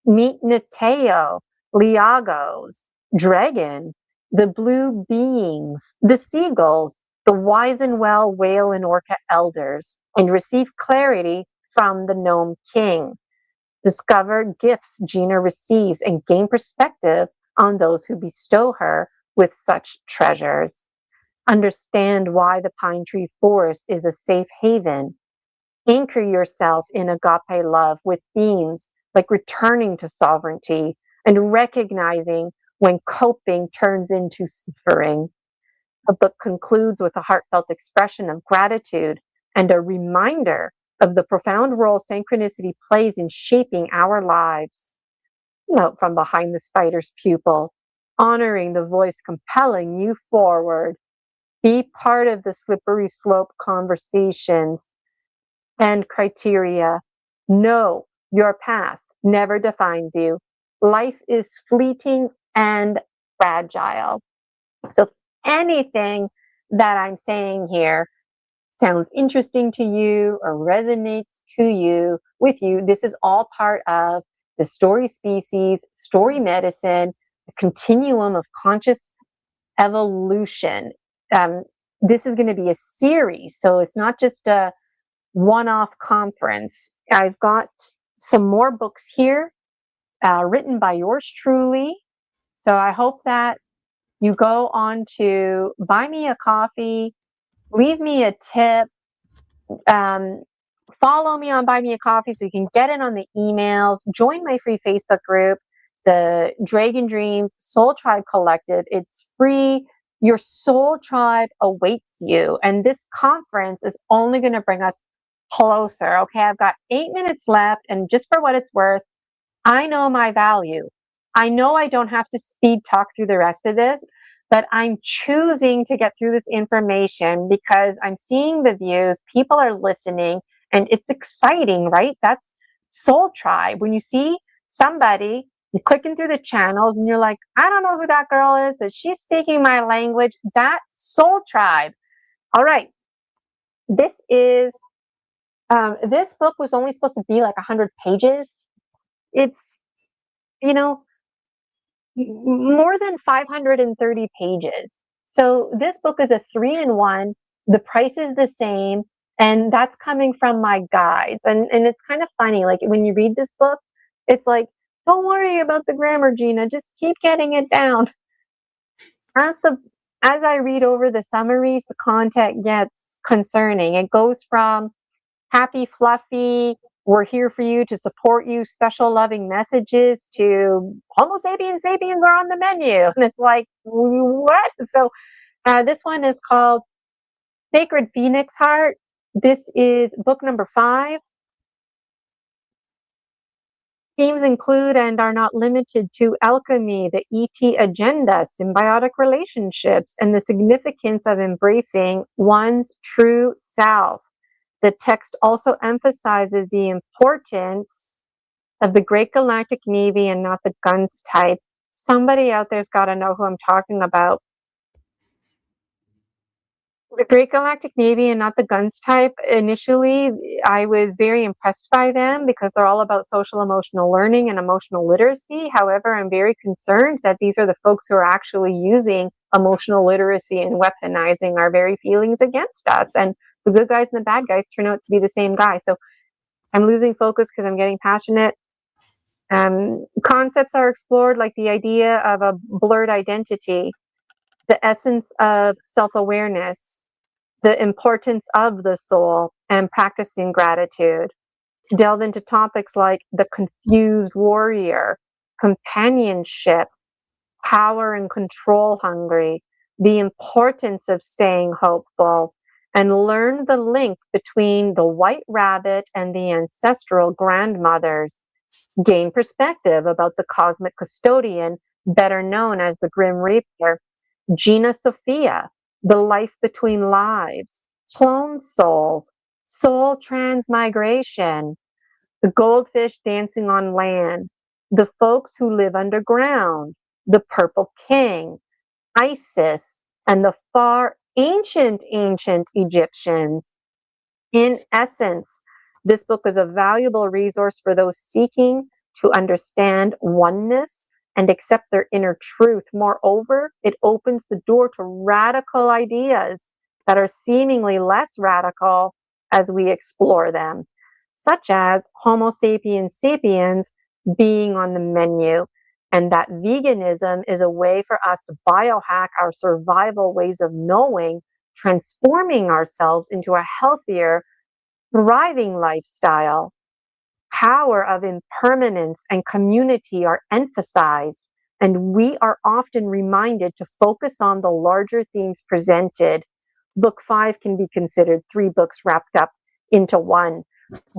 [SPEAKER 1] Meet Neteo, Liagos, Dragon, the blue beings, the seagulls, the wise and well whale and orca elders, and receive clarity from the Gnome King. Discover gifts Gina receives and gain perspective on those who bestow her with such treasures. Understand why the pine tree forest is a safe haven. Anchor yourself in agape love with themes like returning to sovereignty and recognizing when coping turns into suffering. The book concludes with a heartfelt expression of gratitude and a reminder of the profound role synchronicity plays in shaping our lives. Note from behind the spider's pupil, honoring the voice compelling you forward. Be part of the slippery slope conversations and criteria. Know your past never defines you. Life is fleeting and fragile. So anything that I'm saying here sounds interesting to you or resonates to you with you, this is all part of the story species, story medicine, the continuum of conscious evolution. This is going to be a series, so it's not just a one-off conference. I've got some more books here written by yours truly. So I hope that you go on to buy me a coffee, leave me a tip, follow me on Buy Me a Coffee so you can get in on the emails, join my free Facebook group, the Dragon Dreams Soul Tribe Collective. It's free. Your soul tribe awaits you. And this conference is only going to bring us closer. Okay, I've got 8 minutes left. And just for what it's worth, I know my value. I know I don't have to speed talk through the rest of this, but I'm choosing to get through this information because I'm seeing the views, people are listening, and it's exciting, right? That's Soul Tribe. When you see somebody, you're clicking through the channels and you're like, I don't know who that girl is, but she's speaking my language. That's Soul Tribe. All right. This book was only supposed to be like 100 pages. It's, more than 530 pages. So this book is a 3-in-1. The price is the same. And that's coming from my guides. And it's kind of funny. Like when you read this book, it's like, don't worry about the grammar, Gina. Just keep getting it down. As I read over the summaries, the content gets concerning. It goes from happy, fluffy, we're here for you to support you, special loving messages to Homo sapiens are on the menu. And it's like, what? So this one is called Sacred Phoenix Heart. This is book number 5. Themes include and are not limited to alchemy, the ET agenda, symbiotic relationships, and the significance of embracing one's true self. The text also emphasizes the importance of the Great Galactic Navy and not the guns type. Somebody out there's got to know who I'm talking about. The Great Galactic Navy and not the guns type. Initially, I was very impressed by them because they're all about social emotional learning and emotional literacy. However, I'm very concerned that these are the folks who are actually using emotional literacy and weaponizing our very feelings against us. And the good guys and the bad guys turn out to be the same guy. So I'm losing focus because I'm getting passionate. Concepts are explored like the idea of a blurred identity, the essence of self-awareness, the importance of the soul, and practicing gratitude. Delve into topics like the confused warrior, companionship, power and control hungry, the importance of staying hopeful, and learn the link between the white rabbit and the ancestral grandmothers. Gain perspective about the cosmic custodian, better known as the Grim Reaper, Gina Sophia, the life between lives, clone souls, soul transmigration, the goldfish dancing on land, the folks who live underground, the Purple King, Isis, and the far ancient Egyptians. In essence, this book is a valuable resource for those seeking to understand oneness and accept their inner truth. Moreover, it opens the door to radical ideas that are seemingly less radical as we explore them. such as Homo sapiens sapiens being on the menu, and that veganism is a way for us to biohack our survival ways of knowing, transforming ourselves into a healthier, thriving lifestyle. Power of impermanence and community are emphasized, and we are often reminded to focus on the larger themes presented. Book 5 can be considered 3 books wrapped up into one.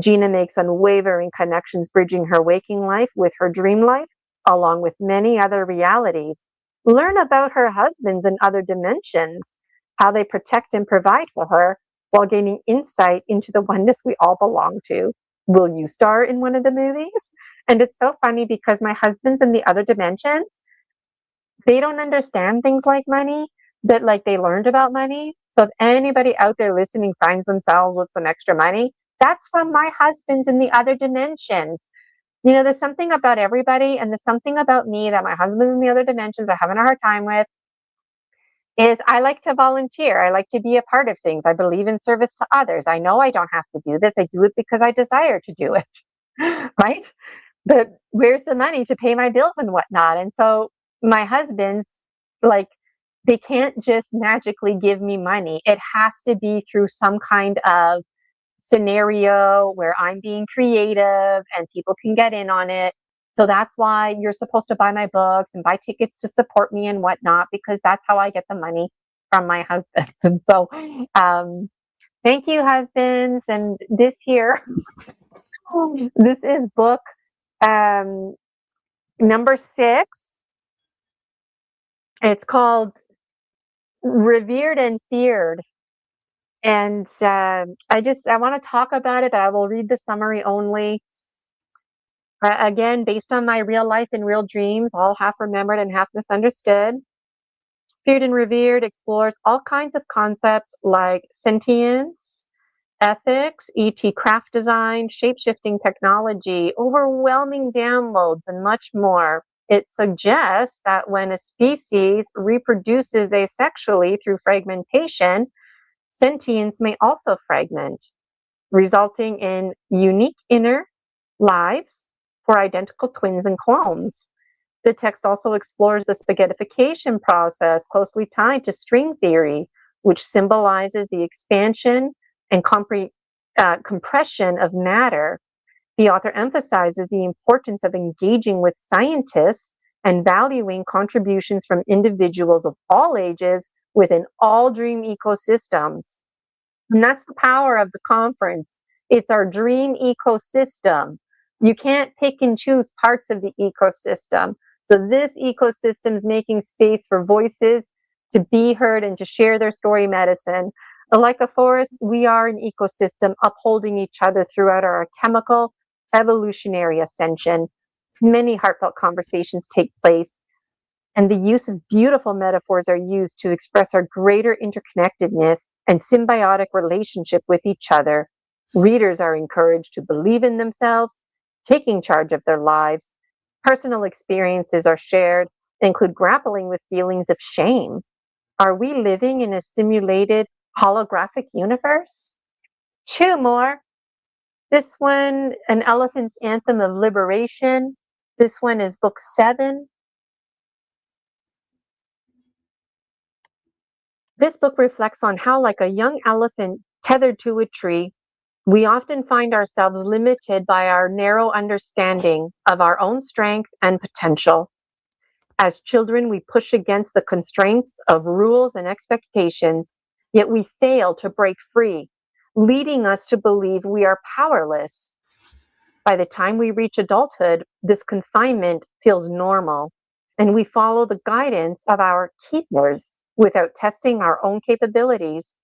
[SPEAKER 1] Gina makes unwavering connections, bridging her waking life with her dream life, along with many other realities. Learn about her husbands in other dimensions, how they protect and provide for her, while gaining insight into the oneness we all belong to. Will you star in one of the movies? And it's so funny because my husband's in the other dimensions. They don't understand things like money, but like they learned about money. So if anybody out there listening finds themselves with some extra money, that's from my husband's in the other dimensions. You know, there's something about everybody, and there's something about me that my husband in the other dimensions are having a hard time with. Is I like to volunteer. I like to be a part of things. I believe in service to others. I know I don't have to do this. I do it because I desire to do it, right? But where's the money to pay my bills and whatnot? And so my husband's like, they can't just magically give me money. It has to be through some kind of scenario where I'm being creative and people can get in on it. So that's why you're supposed to buy my books and buy tickets to support me and whatnot, because that's how I get the money from my husband. And so, thank you, husbands. And this here, this is book number 6. It's called Revered and Feared. And I want to talk about it, but I will read the summary only. Again, based on my real life and real dreams, all half remembered and half misunderstood. Feared and Revered explores all kinds of concepts like sentience, ethics, ET craft design, shape-shifting technology, overwhelming downloads, and much more. It suggests that when a species reproduces asexually through fragmentation, sentience may also fragment, resulting in unique inner lives for identical twins and clones. The text also explores the spaghettification process closely tied to string theory, which symbolizes the expansion and compression of matter. The author emphasizes the importance of engaging with scientists and valuing contributions from individuals of all ages within all dream ecosystems. And that's the power of the conference. It's our dream ecosystem. You can't pick and choose parts of the ecosystem. So this ecosystem is making space for voices to be heard and to share their story medicine. Like a forest, we are an ecosystem upholding each other throughout our chemical evolutionary ascension. Many heartfelt conversations take place, and the use of beautiful metaphors are used to express our greater interconnectedness and symbiotic relationship with each other. Readers are encouraged to believe in themselves, taking charge of their lives. Personal experiences are shared, include grappling with feelings of shame. Are we living in a simulated holographic universe? 2 more. This one, An Elephant's Anthem of Liberation. This one is book 7. This book reflects on how, like a young elephant tethered to a tree, we often find ourselves limited by our narrow understanding of our own strength and potential. As children, we push against the constraints of rules and expectations, yet we fail to break free, leading us to believe we are powerless. By the time we reach adulthood, this confinement feels normal, and we follow the guidance of our keepers without testing our own capabilities.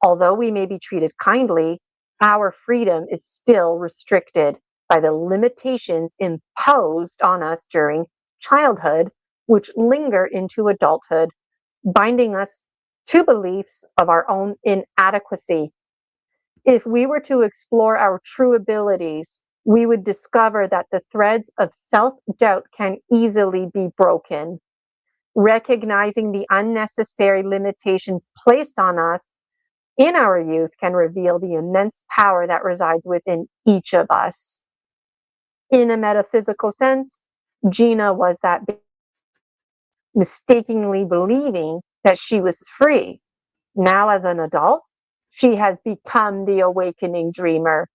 [SPEAKER 1] Although we may be treated kindly, our freedom is still restricted by the limitations imposed on us during childhood, which linger into adulthood, binding us to beliefs of our own inadequacy. If we were to explore our true abilities, we would discover that the threads of self-doubt can easily be broken. Recognizing the unnecessary limitations placed on us in our youth can reveal the immense power that resides within each of us. In a metaphysical sense, Gina was that mistakenly believing that she was free. Now, as an adult, she has become the awakening dreamer.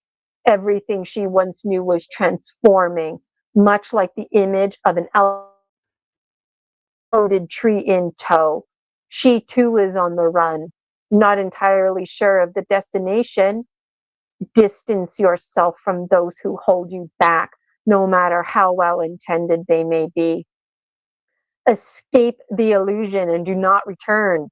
[SPEAKER 1] Everything she once knew was transforming, much like the image of an loaded tree in tow. She too is on the run, not entirely sure of the destination. Distance yourself from those who hold you back, no matter how well intended they may be. Escape the illusion and do not return.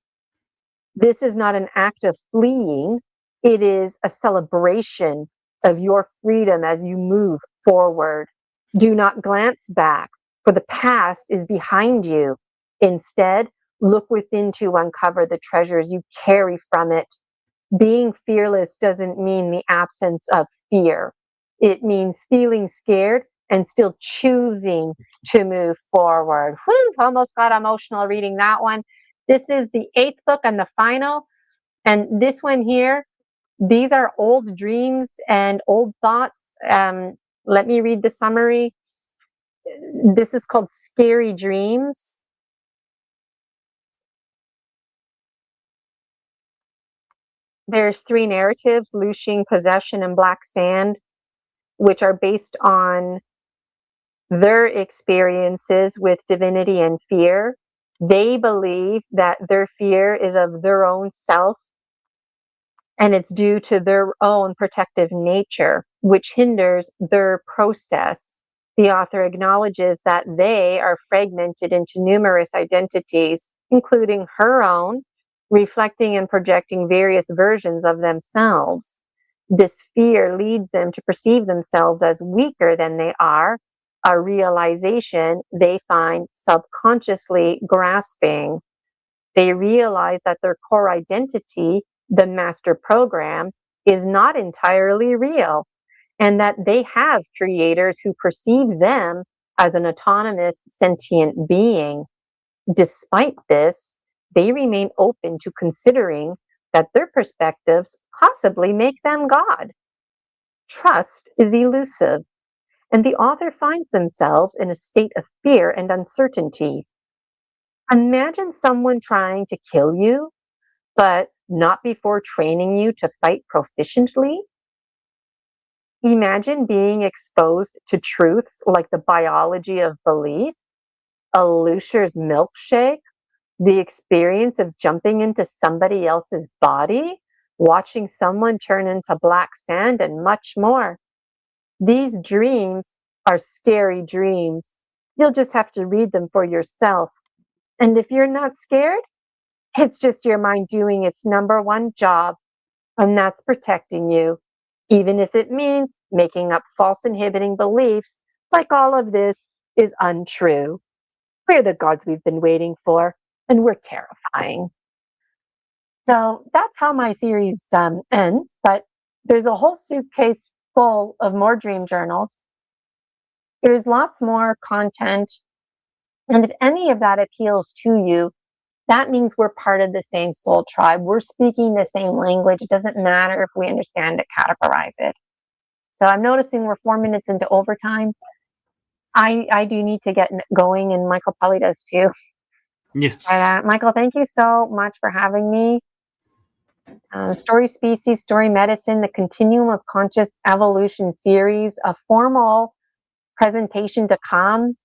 [SPEAKER 1] This is not an act of fleeing, it is a celebration of your freedom as you move forward. Do not glance back, for the past is behind you. Instead, look within to uncover the treasures you carry from it. Being fearless doesn't mean the absence of fear. It means feeling scared and still choosing to move forward. Whew, almost got emotional reading that one. This is the 8th book and the final. And this one here, these are old dreams and old thoughts. Let me read the summary. This is called Scary Dreams. There's 3 narratives, Lushing, Possession, and Black Sand, which are based on their experiences with divinity and fear. They believe that their fear is of their own self and it's due to their own protective nature, which hinders their process. The author acknowledges that they are fragmented into numerous identities, including her own, reflecting and projecting various versions of themselves. This fear leads them to perceive themselves as weaker than they are, a realization they find subconsciously grasping. They realize that their core identity, the master program, is not entirely real, and that they have creators who perceive them as an autonomous sentient being. Despite this, they remain open to considering that their perspectives possibly make them God. Trust is elusive, and the author finds themselves in a state of fear and uncertainty. Imagine someone trying to kill you, but not before training you to fight proficiently. Imagine being exposed to truths like the biology of belief, a Lucer's milkshake, the experience of jumping into somebody else's body, watching someone turn into black sand, and much more. These dreams are scary dreams. You'll just have to read them for yourself. And if you're not scared, it's just your mind doing its number one job, and that's protecting you, even if it means making up false inhibiting beliefs like all of this is untrue. We're the gods we've been waiting for, and we're terrifying. So that's how my series ends, but there's a whole suitcase full of more dream journals. There's lots more content, and if any of that appeals to you, that means we're part of the same soul tribe. We're speaking the same language. It doesn't matter if we understand it, categorize it. So I'm noticing we're 4 minutes into overtime. I do need to get going, and Michael probably does too.
[SPEAKER 2] Yes.
[SPEAKER 1] But, Michael, thank you so much for having me. Story Species, Story Medicine, the Continuum of Conscious Evolution series, a formal presentation to come.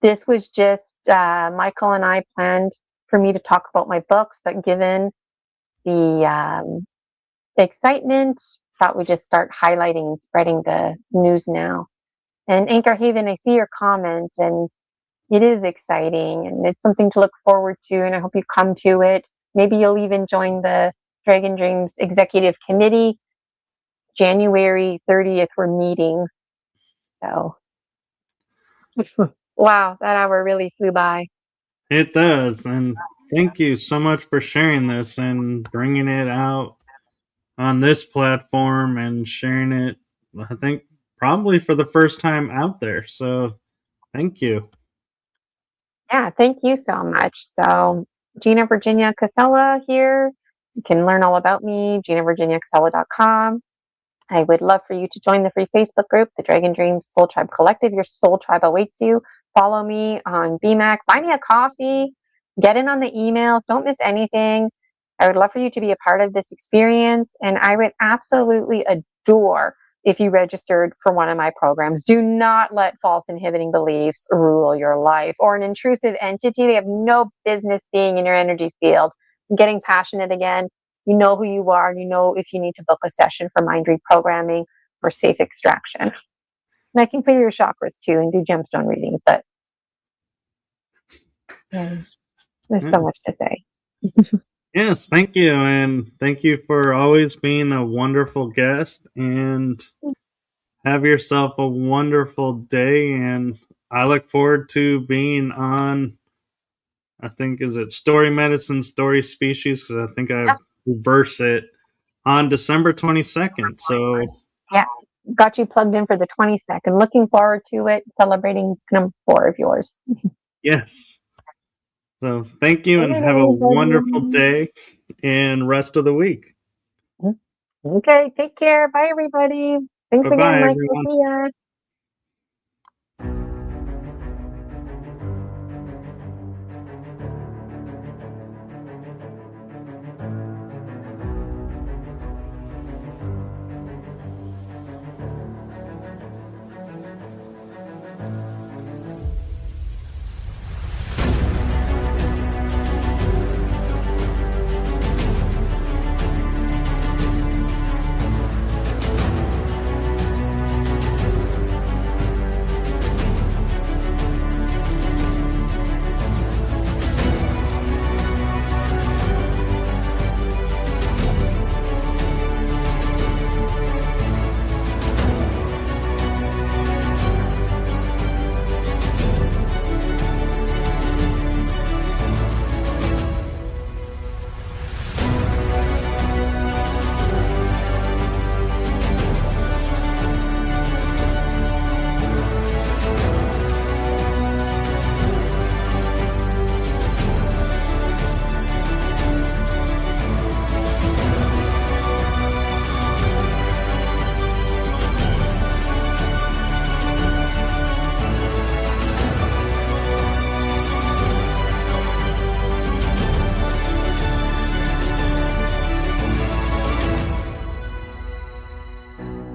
[SPEAKER 1] This was just Michael and I planned for me to talk about my books, but given the excitement, thought we'd just start highlighting and spreading the news now. And Anchor Haven, I see your comment, and it is exciting, and it's something to look forward to, and I hope you come to it. Maybe you'll even join the Dragon Dreams Executive Committee. January 30th, we're meeting. So, wow, that hour really flew by.
[SPEAKER 2] It does. And thank you so much for sharing this and bringing it out on this platform and sharing it, I think, probably for the first time out there. So thank you.
[SPEAKER 1] Yeah, thank you so much. So, Gina Virginia Casella here, You can learn all about me, GinaVirginiaCasella.com. I would love for you to join the free Facebook group, the Dragon Dreams Soul Tribe Collective. Your soul tribe awaits you. Follow me on BMAC. Buy me a coffee. Get in on the emails. Don't miss anything. I would love for you to be a part of this experience. And I would absolutely adore if you registered for one of my programs. Do not let false inhibiting beliefs rule your life, or an intrusive entity. They have no business being in your energy field. I'm getting passionate again. You know who you are, and you know if you need to book a session for mind reprogramming or safe extraction. And I can clear your chakras too and do gemstone readings, but there's so much to say.
[SPEAKER 2] Yes, thank you. And thank you for always being a wonderful guest. And have yourself a wonderful day. And I look forward to being on, I think, is it Story Medicine, Story Species? Because I think I reverse it on December 22nd. So,
[SPEAKER 1] yeah, got you plugged in for the 22nd. Looking forward to it, celebrating number 4 of yours.
[SPEAKER 2] yes. So, thank you and have a wonderful day and rest of the week.
[SPEAKER 1] Okay, take care. Bye, everybody. Thanks
[SPEAKER 2] Bye-bye,
[SPEAKER 1] again, Michael.
[SPEAKER 2] everyone.
[SPEAKER 1] See ya.